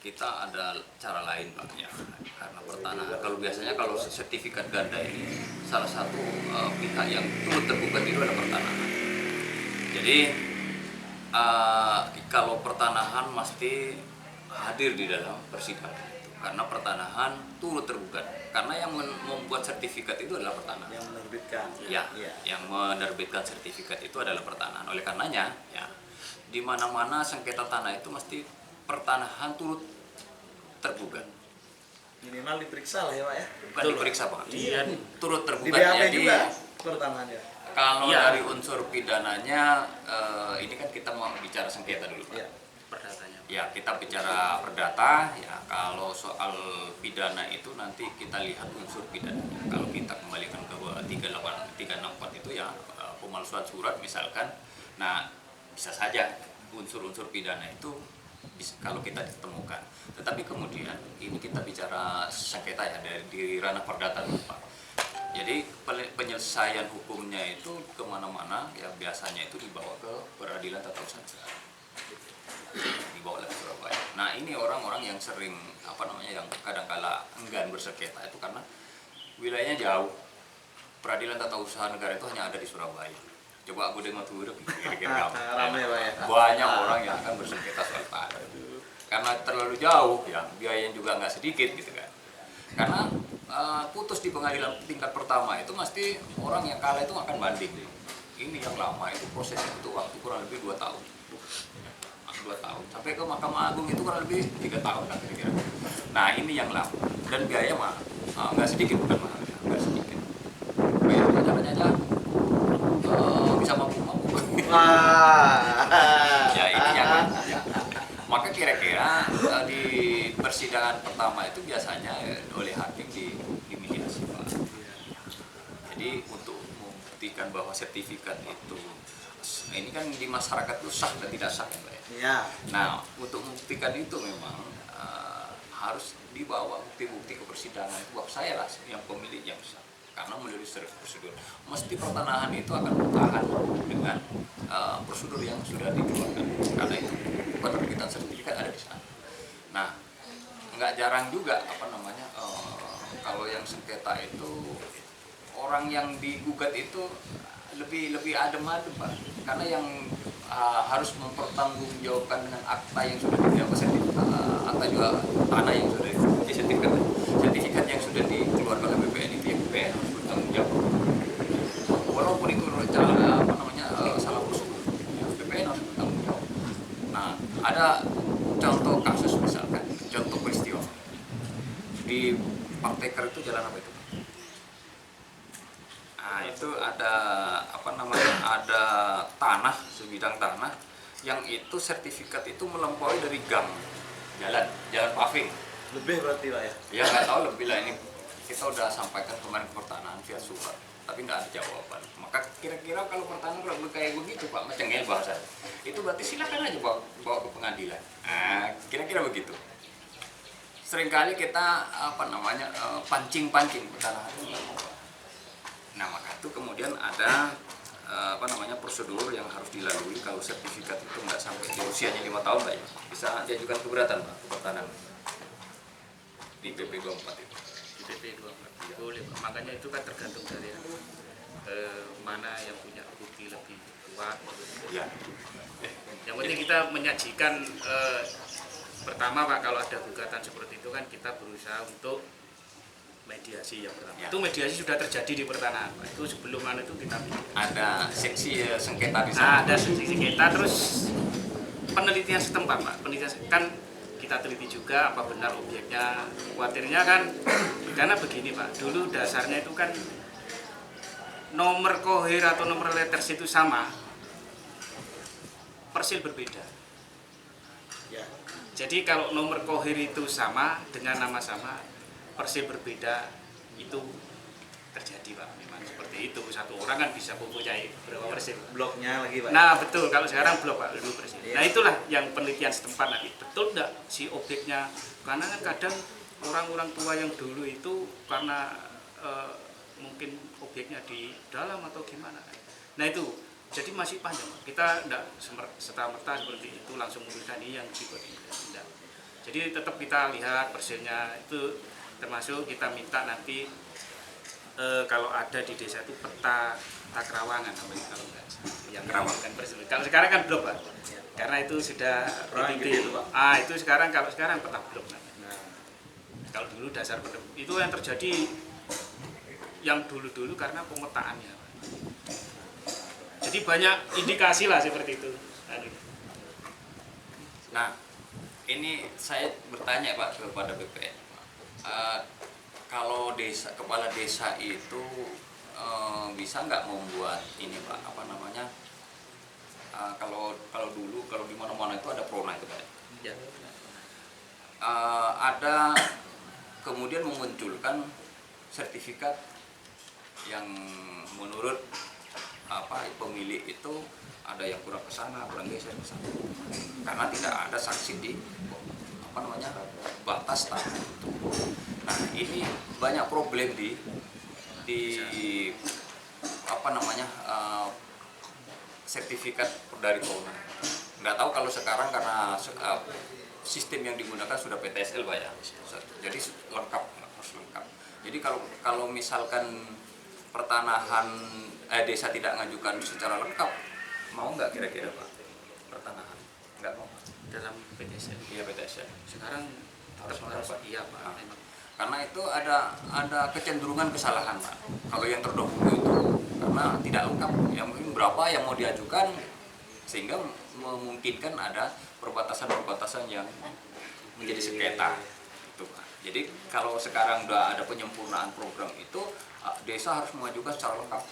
Kita ada cara lain, Pak, ya, karena pertanahan. Kalau biasanya kalau sertifikat ganda ini salah satu pihak yang turut tergugat itu adalah pertanahan. Jadi kalau pertanahan mesti hadir di dalam persidangan itu, karena pertanahan turut tergugat. Karena yang membuat sertifikat itu adalah pertanahan. Yang menerbitkan. Ya, yang menerbitkan sertifikat itu adalah pertanahan. Oleh karenanya, ya, di mana-mana sengketa tanah itu mesti pertanahan turut tergugat. Minimal diperiksa lah ya, Pak ya. Bukan diperiksa, Pak. Iya. Turut tergugat. Di BAP Jadi juga pertanahan ya. kalau Ya. dari unsur pidananya, ini kan kita mau bicara sengketa dulu, Pak. Ya. Perdatanya. Ya, kita bicara perdata. Ya, kalau soal pidana itu nanti kita lihat unsur pidananya. Kalau kita kembalikan ke 364 itu ya pemalsuan surat misalkan. Nah, bisa saja unsur-unsur pidana itu kalau kita ditemukan. Tetapi kemudian ini kita bicara sengketa ya di ranah perdata dulu, Pak. Jadi penyelesaian hukumnya itu kemana-mana ya biasanya itu dibawa ke peradilan tata usaha negara, dibawa ke Surabaya. Nah, ini orang-orang yang sering yang kadang-kala enggan bersengketa itu karena wilayahnya jauh. Peradilan tata usaha negara itu hanya ada di Surabaya. Coba aku dengar tuh kira-kira Ramai, Pak ya. banyak orang yang akan bersengketa soal tanah karena terlalu jauh ya, biayanya juga nggak sedikit gitu kan. Karena putus di pengadilan tingkat pertama itu mesti orang yang kalah itu akan banding. Ini yang lama itu prosesnya itu waktu kurang lebih 2 tahun. 2 tahun sampai ke Mahkamah Agung itu kurang lebih 3 tahun lah kira-kira. Nah, ini yang lama dan biaya mah nggak sedikit, bukan mahal ya, nggak sedikit. Bayarnya jangan aja bisa mampu. Ya, ini jangan. Ya. Maka kira-kira di persidangan pertama itu biasanya oleh hakim dimediasi, Pak. Jadi untuk membuktikan bahwa sertifikat itu ini kan di masyarakat itu sah dan tidak sah, Pak. Ya. Nah, untuk membuktikan itu memang harus dibawa bukti-bukti ke persidangan. Itu bab saya lah yang pemilik yang sah. Karena melalui prosedur mesti pertanahan itu akan bertahan dengan prosedur yang sudah dikeluarkan, karena itu penerbitan sertifikat ada di sana. Nah, nggak jarang juga kalau yang sengketa itu orang yang digugat itu lebih adem-adem, Pak, karena yang harus mempertanggungjawabkan dengan akta yang sudah akta juga tanah yang sudah sertifikat yang sudah dikeluarkan oleh BPN itu ya BPN harus bertanggung jawab. Walaupun itu salah prosedur, ya, BPN harus bertanggung jawab. Nah, ada contoh kasus misalkan, contoh peristiwa di Parteker itu jalan apa itu? Nah, itu ada ada tanah, sebidang tanah yang itu sertifikat itu melampaui dari gang jalan paving. Lebih berarti Pak ya? Ya nggak tahu lebih lah, ini kita udah sampaikan kemarin ke pertanahan via surat, tapi nggak ada jawaban. Maka kira-kira kalau pertanahan kalau kayak begitu Pak, mencengel bahasa itu berarti silakan aja bawa ke pengadilan. Nah, kira-kira begitu. Seringkali kita pancing-pancing pertanahan. Nah, maka itu kemudian ada prosedur yang harus dilalui. Kalau sertifikat itu nggak sampai di usianya 5 tahun Pak, ya, bisa diajukan keberatan Pak ke pertanahan di PP 24 itu. Di PP 24 boleh Pak. Makanya itu kan tergantung dari mana yang punya bukti lebih kuat. Ya. Yang penting kita menyajikan pertama Pak, kalau ada gugatan seperti itu kan kita berusaha untuk mediasi yang pertama. Ya. Itu mediasi sudah terjadi di pertanahan Pak. Itu sebelum itu kita ada seksi sengketa di sana. Nah, ada seksi sengketa, terus penelitian setempat Pak. Penelitian kan kita teliti juga apa benar objeknya. Khawatirnya kan karena begini Pak, dulu dasarnya itu kan nomor kohir atau nomor letters itu sama, persil berbeda. Ya. Jadi kalau nomor kohir itu sama dengan nama sama, persil berbeda, itu terjadi Pak. Memang seperti itu, satu orang kan bisa mempunyai berapa persil. Bloknya lagi Pak. Nah betul, kalau sekarang blok Pak, dulu persil. Nah itulah yang penelitian setempat nanti, betul enggak si objeknya. Karena kan kadang orang-orang tua yang dulu itu karena mungkin objeknya di dalam atau gimana. Nah itu, jadi masih panjang Pak. Kita enggak serta-merta seperti itu langsung memberikan ini yang tipe tidak. Jadi tetap kita lihat persilnya itu, termasuk kita minta nanti kalau ada di desa itu peta kerawangan kalau enggak yang merawakan persil. Kalau sekarang kan blok Pak, karena itu sudah PBB. Itu sekarang kalau sekarang peta blok. Nah, kalau dulu dasar itu yang terjadi yang dulu karena pemetaannya. Jadi banyak indikasi lah seperti itu. Nah, ini saya bertanya Pak kepada BPN. Kalau kepala desa itu bisa nggak membuat ini Pak, kalau dulu kalau di mana-mana itu ada prona itu Pak. Ya. Ada kemudian memunculkan sertifikat yang menurut pemilik itu ada yang kurang kesana, kurang geser kesana, karena tidak ada sanksi di batas tanah itu. Nah, ini banyak problem di sertifikat dari Kona. Nggak tahu kalau sekarang karena sistem yang digunakan sudah PTSL Pak ya, jadi lengkap, harus lengkap. Jadi kalau misalkan pertanahan desa tidak mengajukan secara lengkap, mau nggak kira-kira Pak pertanahan? Nggak mau dalam PTSL. Iya PTSL. Sekarang harus Pak. Iya Pak. Karena itu ada kecenderungan kesalahan Pak. Kalau yang terdahulu itu karena tidak lengkap, yang mungkin berapa yang mau diajukan sehingga memungkinkan ada perbatasan-perbatasan yang menjadi sengketa itu Pak. Jadi kalau sekarang udah ada penyempurnaan program itu, desa harus mengajukan secara lengkap.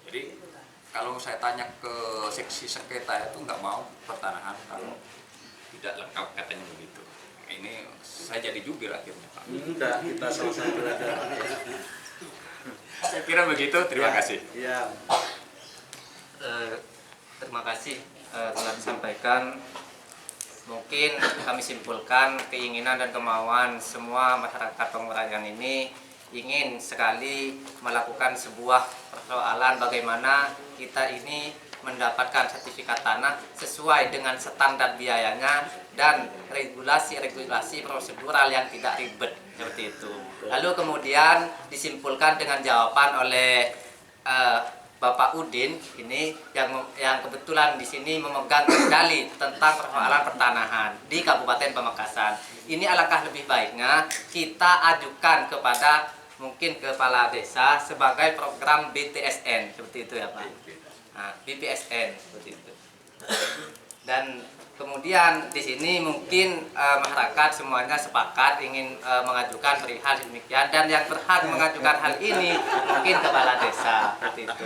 Jadi kalau saya tanya ke seksi sengketa itu nggak mau pertanahan kalau tidak lengkap, katanya begitu. Ini saya jadi jubir akhirnya Pak. Udah kita selesai belajar. Saya kira begitu, terima kasih. Iya. Terima kasih telah disampaikan. Mungkin kami simpulkan keinginan dan kemauan semua masyarakat Pengurayan ini ingin sekali melakukan sebuah persoalan bagaimana kita ini mendapatkan sertifikat tanah sesuai dengan standar biayanya dan regulasi prosedural yang tidak ribet seperti itu. Lalu kemudian disimpulkan dengan jawaban oleh Bapak Udin ini yang kebetulan di sini memegang kendali tentang persoalan pertanahan di Kabupaten Pamekasan. Ini alangkah lebih baiknya kita ajukan kepada mungkin kepala desa sebagai program BTSN seperti itu ya Pak. Nah, BPSN seperti itu. Dan kemudian di sini mungkin masyarakat semuanya sepakat ingin mengajukan perihal demikian, dan yang berhak mengajukan hal ini mungkin kepala desa seperti itu.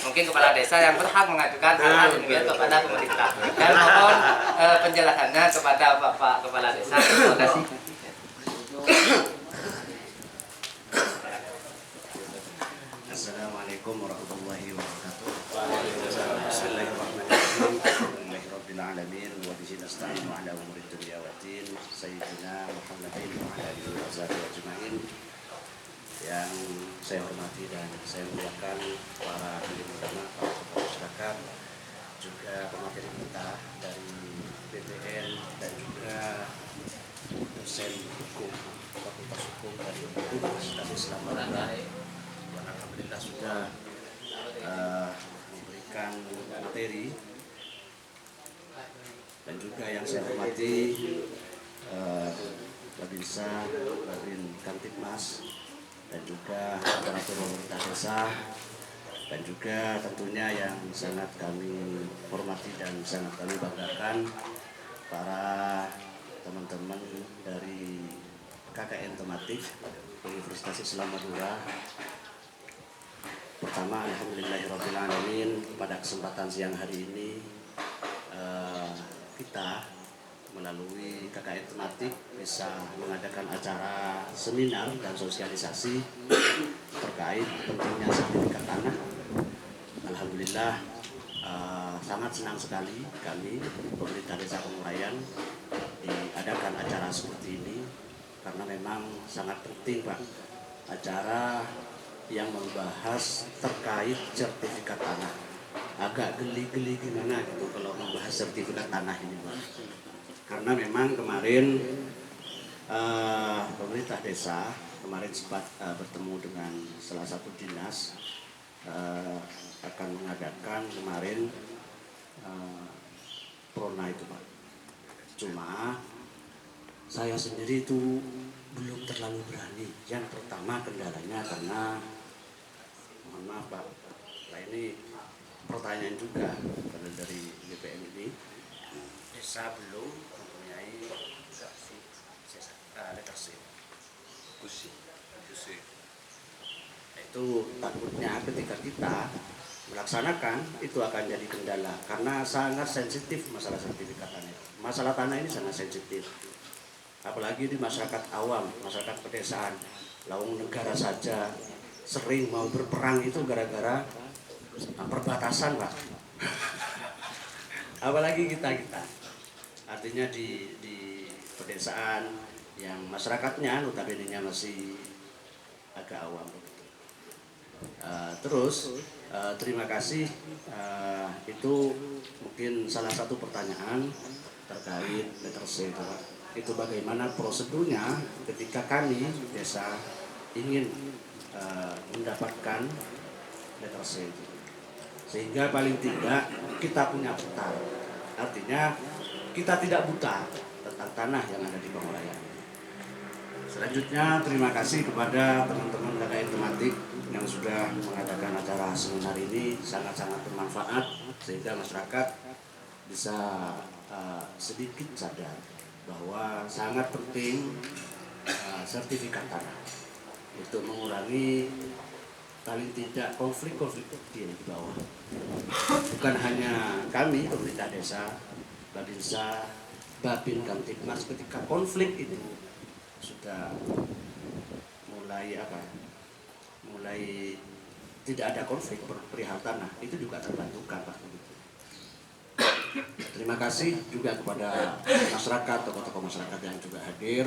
Mungkin kepala desa yang berhak mengajukan hal demikian kepada pemerintah. Dan mohon penjelasannya kepada Bapak Kepala Desa. Terima kasih. Assalamualaikum warahmatullahi wabarakatuh. Bismillahirrahmanirrahim. Alamin wa bihi nasta'inu ala umuri dunya waddin. Sayyidina Muhammadin wa ala alihi wa sahbihi ajma'in. Yang saya hormati dan saya muliakan para hadirin ulama, para tokoh masyarakat, juga pemateri kita dari BPN dan juga dosen hukum Fakultas Hukum dari Universitas Islam Madura. Alhamdulillah sudah memberikan materi. Dan juga yang saya hormati Babinsa, Babin Kamtibmas, dan juga aparatur pemerintah desa, dan juga tentunya yang sangat kami hormati dan sangat kami banggakan para teman-teman dari KKN tematik Universitas Islam Madura. Pertama, alhamdulillahirrahmanirrahim, pada kesempatan siang hari ini kita melalui KKN tematik bisa mengadakan acara seminar dan sosialisasi terkait pentingnya sertifikat tanah. Alhamdulillah sangat senang sekali kami pemerintah Desa Pengurayan diadakan acara seperti ini, karena memang sangat penting Pak, acara yang membahas terkait sertifikat tanah. Agak geli-geli gimana gitu kalau membahas sertifikat tanah ini Pak. Karena memang kemarin pemerintah desa kemarin sempat bertemu dengan salah satu dinas akan mengadakan kemarin prona itu Pak. Cuma saya sendiri itu belum terlalu berani. Yang pertama kendalanya karena, mohon maaf Pak, nah ini pertanyaan juga karena dari BPN ini, desa belum mempunyai letter C. Itu takutnya ketika kita melaksanakan itu akan jadi kendala karena sangat sensitif masalah sertifikat tanah. Masalah tanah ini sangat sensitif, apalagi di masyarakat awam, masyarakat pedesaan. Lawang negara saja sering mau berperang itu gara-gara perbatasan Pak. Apalagi kita artinya di pedesaan yang masyarakatnya notabene-nya masih agak awam begitu. Terus terima kasih, itu mungkin salah satu pertanyaan terkait letter C itu Pak. Itu bagaimana prosedurnya ketika kami desa ingin mendapatkan letter C itu, sehingga paling tidak kita punya peta. Artinya kita tidak buta tentang tanah yang ada di Pengurayan. Selanjutnya terima kasih kepada teman-teman KKN tematik yang sudah mengadakan acara seminar ini, sangat-sangat bermanfaat sehingga masyarakat bisa sedikit sadar bahwa sangat penting sertifikat tanah untuk mengurangi paling tidak konflik-konflik kecil di bawah. Bukan hanya kami pemerintah desa, Babinsa, Babin Kamtibmas, ketika konflik itu sudah mulai tidak ada konflik perihal tanah, itu juga terbantukan Pak. Terima kasih juga kepada masyarakat, tokoh-tokoh masyarakat yang juga hadir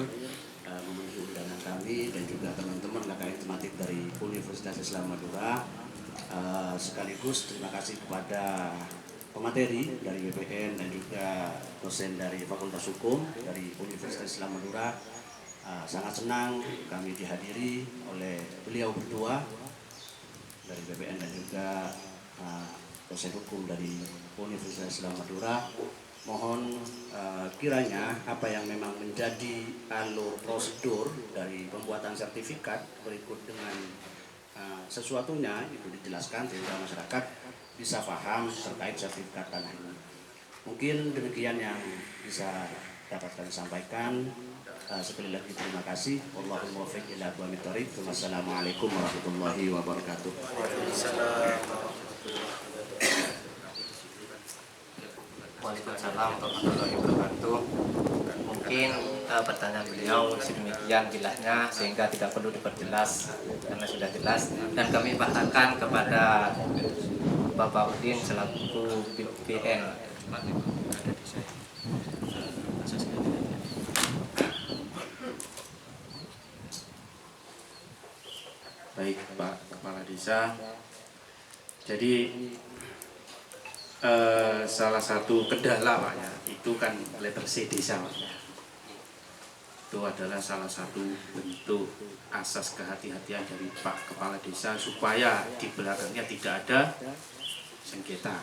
memenuhi undangan kami, dan juga teman-teman KKN tematik dari Universitas Islam Madura. Sekaligus terima kasih kepada pemateri dari BPN dan juga dosen dari Fakultas Hukum dari Universitas Islam Madura. Sangat senang kami dihadiri oleh beliau berdua dari BPN dan juga dosen hukum dari Universitas Islam Madura. Mohon kiranya apa yang memang menjadi alur prosedur dari pembuatan sertifikat berikut dengan sesuatunya itu dijelaskan sehingga masyarakat bisa paham terkait sertifikat tanah ini. Mungkin demikian yang bisa dapat kami sampaikan. Sekali lagi terima kasih. Wallahul muwaffiq ila aqwamit thoriq. Wassalamualaikum warahmatullahi wabarakatuh. Waalaikumsalam warahmatullahi wabarakatuh. Mungkin pertanyaan beliau sedemikian jelasnya sehingga tidak perlu diperjelas karena sudah jelas, dan kami bahasakan kepada Bapak Udin selaku BPN. Baik Pak Kepala Desa, jadi salah satu kendala Pak ya, itu kan letter C desa Pak ya. Itu adalah salah satu bentuk asas kehati-hatian dari Pak Kepala Desa supaya di belakangnya tidak ada sengketa.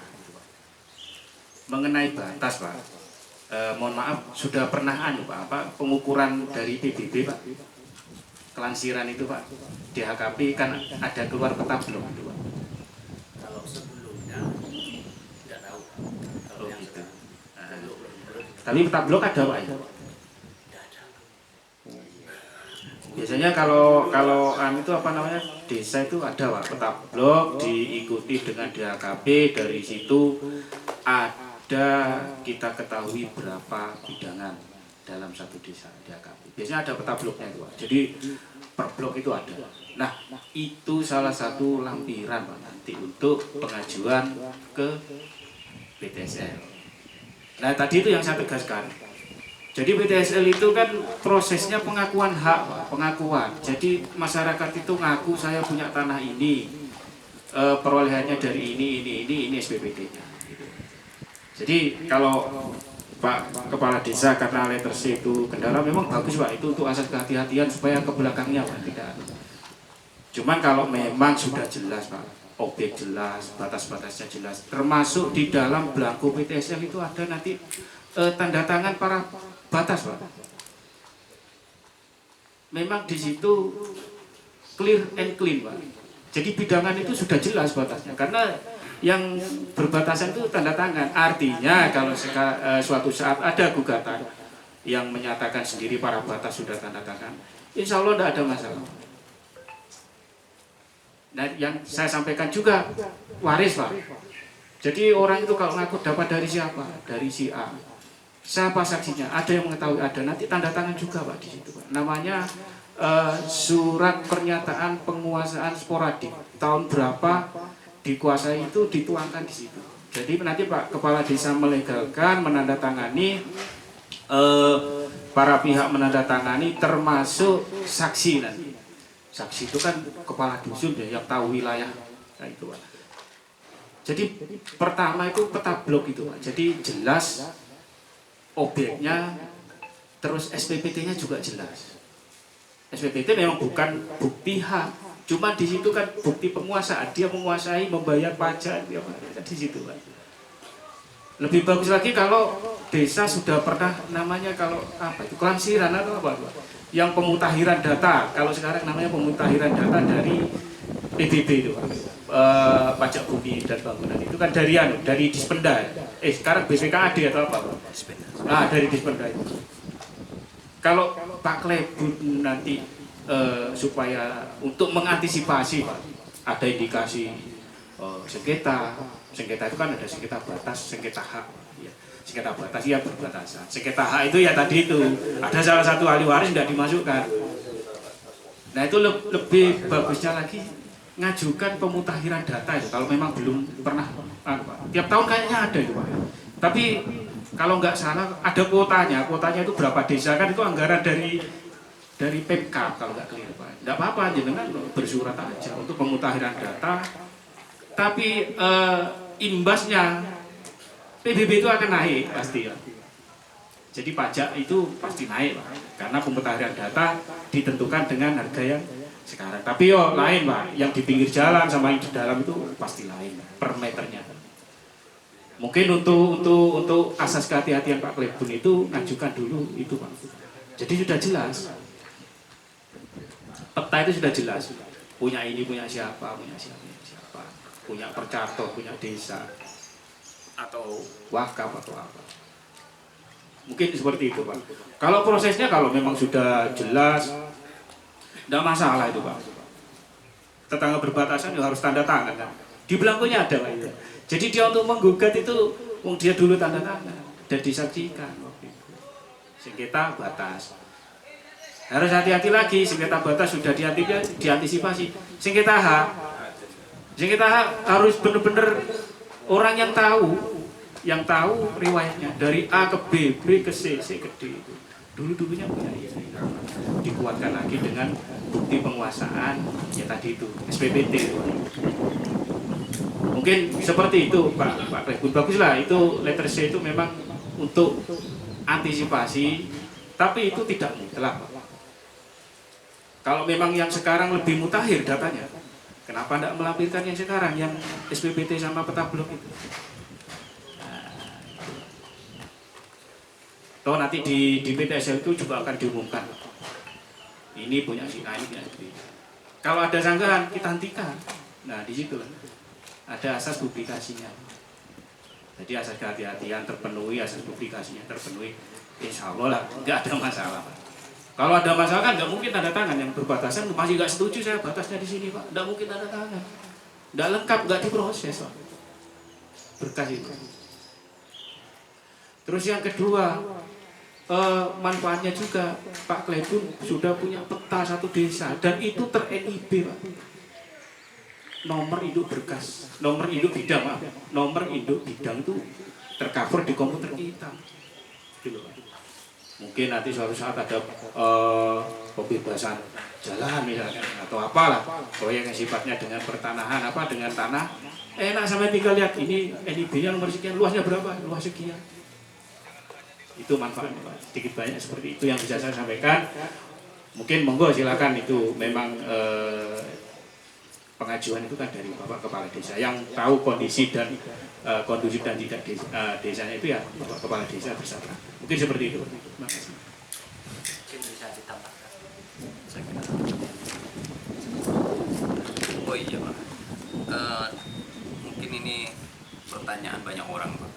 Mengenai batas Pak, mohon maaf sudah pernah Pak, pengukuran dari PBB Pak, kelansiran itu Pak, DHKP kan ada keluar peta belum itu Pak? Kalau sebelumnya tidak tahu. Kalau yang gitu. Tapi peta blok ada Pak ya? Biasanya kalau itu apa namanya, desa itu ada Pak, peta blok diikuti dengan DHKP, dari situ ada kita ketahui berapa bidangan dalam satu desa DHKP. Biasanya ada peta bloknya itu Pak. Jadi per blok itu ada. Nah, itu salah satu lampiran Pak nanti untuk pengajuan ke PTSL. Nah, tadi itu yang saya tegaskan. Jadi PTSL itu kan prosesnya pengakuan hak Pak, pengakuan. Jadi masyarakat itu ngaku saya punya tanah ini, perolehannya dari ini SPPT-nya. Gitu. Jadi kalau Pak Kepala Desa karena letter C itu kendala, memang bagus Pak, itu untuk asas kehati-hatian supaya ke belakangnya Pak tidak. Cuman kalau memang sudah jelas Pak, objek jelas, batas-batasnya jelas, termasuk di dalam belangko PTSL itu ada nanti tanda tangan para batas Pak. Memang di situ clear and clean Pak. Jadi bidangan itu sudah jelas batasnya, karena yang berbatasan itu tanda tangan. Artinya kalau suatu saat ada gugatan yang menyatakan sendiri para batas sudah tanda tangan, insya Allah tidak ada masalah. Nah, yang saya sampaikan juga waris Pak. Jadi orang itu kalau ngaku dapat dari siapa? Dari si A. Siapa saksinya? Ada yang mengetahui, ada. Nanti tanda tangan juga Pak di situ Pak. Namanya surat pernyataan penguasaan sporadik. Tahun berapa dikuasai itu dituangkan di situ. Jadi nanti Pak Kepala Desa melegalkan, menandatangani, para pihak menandatangani, termasuk saksi nanti. Saksi itu kan kepala dusun ya, yang tahu wilayah. Nah, itu Pak. Jadi pertama itu peta blok itu Pak. Jadi jelas objeknya, terus SPPT-nya juga jelas. SPPT memang bukan bukti hak, cuma di situ kan bukti penguasaan, dia menguasai, membayar pajak, dia di situ Pak. Lebih bagus lagi kalau desa sudah pernah namanya kalau apa itu kelansiran atau apa Pak? Yang pemutakhiran data, kalau sekarang namanya pemutakhiran data dari PBB itu Pak. Pajak bumi dan bangunan itu kan dari Dispenda. Sekarang BPKAD atau apa Pak? Nah, dari Dispenda itu. Kalau Pak Klebun nanti supaya untuk mengantisipasi Pak, ada indikasi sengketa itu kan ada sengketa batas, sengketa hak, ya. Sengketa batas ya berbatasan. Sengketa hak itu ya tadi itu ada salah satu ahli waris tidak dimasukkan. Nah itu lebih bagusnya lagi ngajukan pemutakhiran data itu kalau memang belum pernah tiap tahun kayaknya ada itu Pak. Tapi kalau nggak salah ada kuotanya itu berapa desa kan, itu anggaran dari Pemkab kalau nggak clear Pak. Nggak apa-apa jenengan bersurat aja untuk pemutakhiran data. Tapi imbasnya PBB itu akan naik pasti ya. Jadi pajak itu pasti naik Pak. Karena pemutakhiran data ditentukan dengan harga yang sekarang. Tapi yo lain Pak, yang di pinggir jalan sama yang di dalam itu pasti lain per meternya. Mungkin untuk asas kehati-hatian Pak Klebun itu ngajukan dulu itu Pak. Jadi sudah jelas. Peta itu sudah jelas. Punya ini punya siapa, punya percarto, punya desa atau wakaf atau apa. Mungkin seperti itu Pak. Kalau prosesnya kalau memang sudah jelas, tidak masalah itu Pak. Tetangga berbatasan juga harus tanda tangan kan. Di belangkonya ada Pak itu. Jadi dia untuk menggugat itu, dia dulu tanda tangan dan disaksikan. Sengketa batas. Harus hati-hati lagi, sengketa batas sudah diantisipasi. Sengketa hak harus benar-benar orang yang tahu riwayatnya dari A ke B ke C ke D. Dulunya punya ini. Dikuatkan lagi dengan bukti penguasaan ya tadi itu SPPT. Mungkin seperti itu Pak Klebun, baguslah itu letter C itu memang untuk antisipasi, tapi itu tidak mutlak. Kalau memang yang sekarang lebih mutakhir datanya, kenapa tidak melampirkan yang sekarang yang SPPT sama peta blok itu? Toh nanti di PTSL itu juga akan diumumkan. Ini punya si A, ini punya si B. Kalau ada sanggahan kita hentikan. Nah di situ ada asas publikasinya. Jadi asas kehati-hatian terpenuhi, asas publikasinya terpenuhi. Insya Allah lah, nggak ada masalah. Kalau ada masalah kan nggak mungkin tanda tangan yang berbatasan masih nggak setuju saya batasnya di sini Pak. Nggak mungkin tanda tangan. Nggak lengkap, nggak diproses Pak. Berkas itu. Terus yang kedua, manfaatnya juga Pak Klebun sudah punya peta satu desa dan itu ter-NIB Pak. Nomor induk berkas, nomor induk bidang itu tercover di komputer kita. Gitu, Pak. Mungkin nanti suatu saat ada pembebasan jalan misalnya atau apalah proyek yang sifatnya dengan pertanahan dengan tanah enak sampai tinggal lihat ini NIB-nya nomor sekian, luasnya berapa, luas sekian. Itu manfaatnya Pak. Sedikit banyak seperti itu yang bisa saya sampaikan. Mungkin monggo silakan, itu memang pengajuan itu kan dari Bapak Kepala Desa yang tahu kondisi dan kondusif dan tidak desanya itu ya Bapak Kepala Desa bersama. Mungkin seperti itu. Terima kasih. Mungkin bisa ditambahkan. Oh iya Pak. Mungkin ini pertanyaan banyak orang Pak.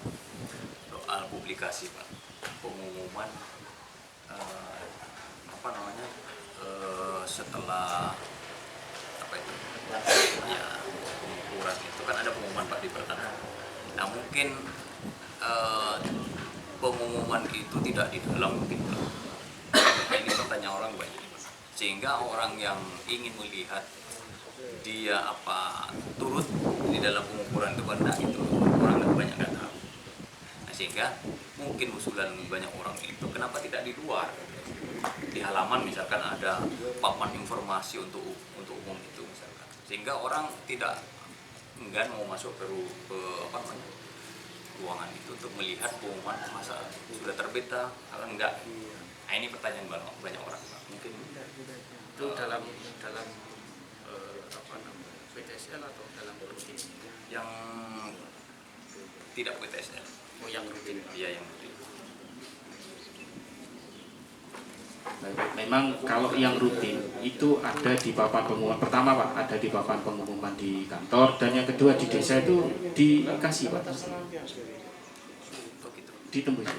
Soal publikasi Pak. Pengumuman setelah apa itu ya pengukuran itu kan ada pengumuman Pak di pertanahan. Nah mungkin pengumuman itu tidak di dalam mungkin Pak. Ini pertanyaan orang banyak sehingga orang yang ingin melihat dia turut di dalam pengukuran itu benar itu orang banyak nggak tahu. Nah, sehingga mungkin usulan banyak orang itu kenapa tidak di luar, di halaman misalkan ada papan informasi untuk umum itu misalkan, sehingga orang tidak enggan mau masuk ke ruangan itu untuk melihat pengumuman masa sudah terbit atau enggak. Nah, ini pertanyaan banyak orang mungkin itu dalam PTSL atau dalam rutin yang tidak PTSL. Oh yang rutin. Iya yang rutin. Memang kalau yang rutin itu ada di papan pengumuman pertama Pak, ada di papan pengumuman di kantor, dan yang kedua di desa itu dikasih Pak, ditembus.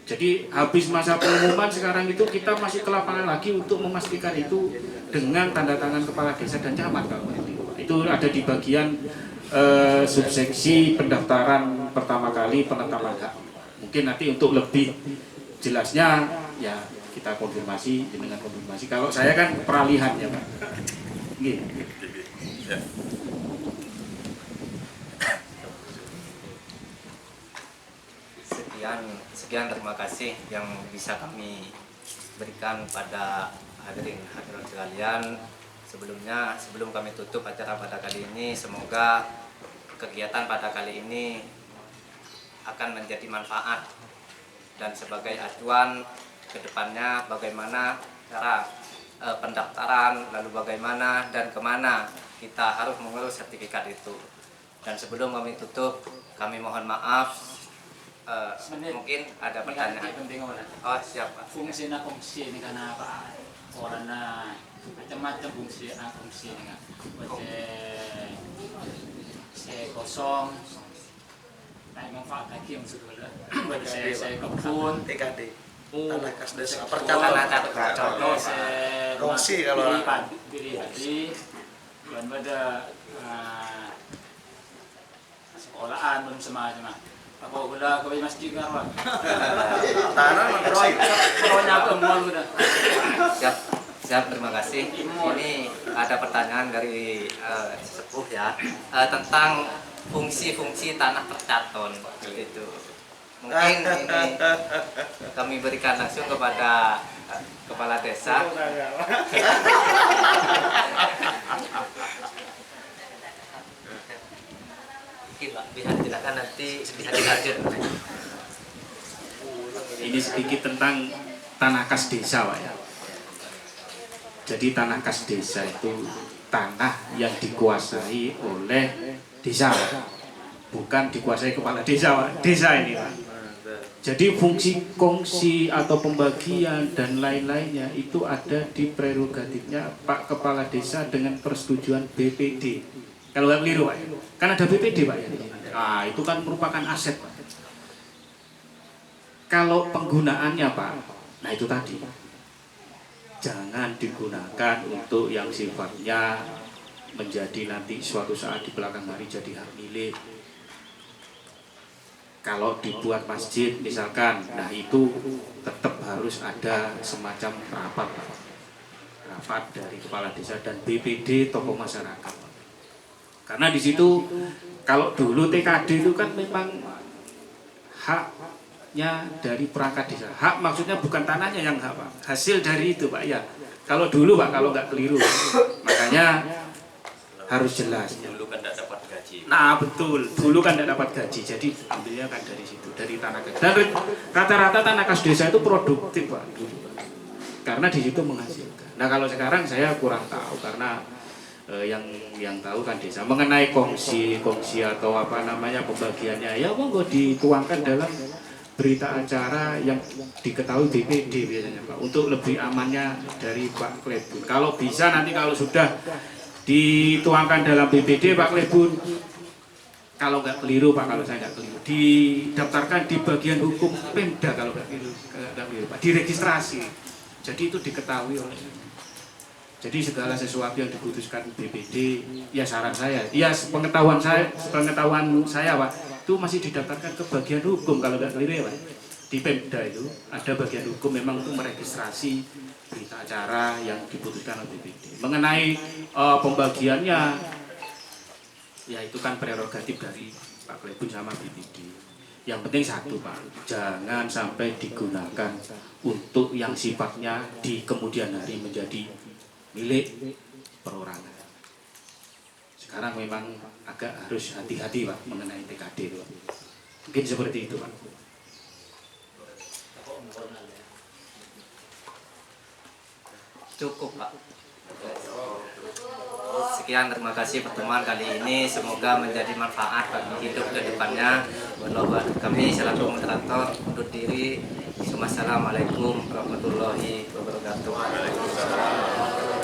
Jadi habis masa pengumuman sekarang itu kita masih ke lapangan lagi untuk memastikan itu dengan tanda tangan kepala desa dan camat kalau itu ada di bagian subseksi pendaftaran pertama kali penetapan hak. Mungkin nanti untuk lebih jelasnya ya kita konfirmasi dengan konfirmasi. Kalau saya kan peralihan ya Pak. Gitu. Sekian terima kasih yang bisa kami berikan pada hadirin sekalian. Sebelum kami tutup acara pada kali ini, semoga kegiatan pada kali ini akan menjadi manfaat dan sebagai acuan ke depannya bagaimana cara pendaftaran, lalu bagaimana dan kemana kita harus mengurus sertifikat itu. Dan sebelum kami tutup, kami mohon maaf, mungkin ada pertanyaan. Oh siap Pak. Fungsi ini karena apa? Karena macam-macam fungsi ini kan. Saya kosong, nah manfaat lagi yang sudah saya kebun, TKD. Tanah kas desa percalonan contoh kongsi kalau pilih tadi dan pada sekolahan belum semacam apa udah kau masjid kan Pak tanah kongsi pokoknya apa mau udah siap terima kasih. Ini ada pertanyaan dari sepuh ya tentang fungsi-fungsi tanah percaton gitu. Mungkin ini kami berikan langsung kepada kepala desa. Silakan nanti dilanjut. Ini sedikit tentang tanah kas desa, Pak ya. Jadi tanah kas desa itu tanah yang dikuasai oleh desa, bukan dikuasai kepala desa, Pak. Desa ini, Pak. Jadi fungsi kongsi atau pembagian dan lain-lainnya itu ada di prerogatifnya Pak Kepala Desa dengan persetujuan BPD. Kalau nggak keliru Pak, kan ada BPD Pak ya. Nah itu kan merupakan aset Pak. Kalau penggunaannya Pak, nah itu tadi jangan digunakan untuk yang sifatnya menjadi nanti suatu saat di belakang hari jadi hak milik. Kalau dibuat masjid misalkan, nah itu tetap harus ada semacam rapat dari kepala desa dan BPD tokoh masyarakat. Karena di situ kalau dulu TKD itu kan memang haknya dari perangkat desa. Hak maksudnya bukan tanahnya yang hak Pak, hasil dari itu Pak ya. Kalau dulu Pak, kalau nggak keliru, makanya harus jelas. Dulu kan tidak dapat gaji. Nah betul, dulu kan tidak dapat gaji, jadi ambilnya kan dari situ, dari tanah kas. Dan rata-rata tanah kas desa itu produktif Pak, karena di situ menghasilkan. Nah kalau sekarang saya kurang tahu karena yang tahu kan desa mengenai kongsi atau apa namanya pembagiannya ya monggo dituangkan dalam berita acara yang diketahui BPD biasanya Pak, untuk lebih amannya dari Pak Klebun. Kalau bisa nanti kalau sudah dituangkan dalam BPD Pak Klebun, kalau nggak keliru Pak, kalau saya nggak keliru, didaftarkan di bagian hukum Pemda kalau nggak keliru Pak, diregistrasi. Jadi itu diketahui oleh. Jadi segala sesuatu yang diputuskan BPD, ya saran saya, ya pengetahuan saya Pak, itu masih didaftarkan ke bagian hukum kalau nggak keliru ya Pak. Di Pemda itu ada bagian hukum memang untuk meregistrasi berita acara yang diputuskan oleh BPD. Mengenai pembagiannya, ya itu kan prerogatif dari Pak Klebun sama BPD. Yang penting satu Pak, jangan sampai digunakan untuk yang sifatnya di kemudian hari menjadi milik perorangan. Sekarang memang agak harus hati-hati Pak mengenai TKD Pak. Mungkin seperti itu Pak. Cukup Pak. Sekian, terima kasih pertemuan kali ini, semoga menjadi manfaat bagi hidup ke depannya. Kami selaku moderator undur diri. Wassalamualaikum warahmatullahi wabarakatuh.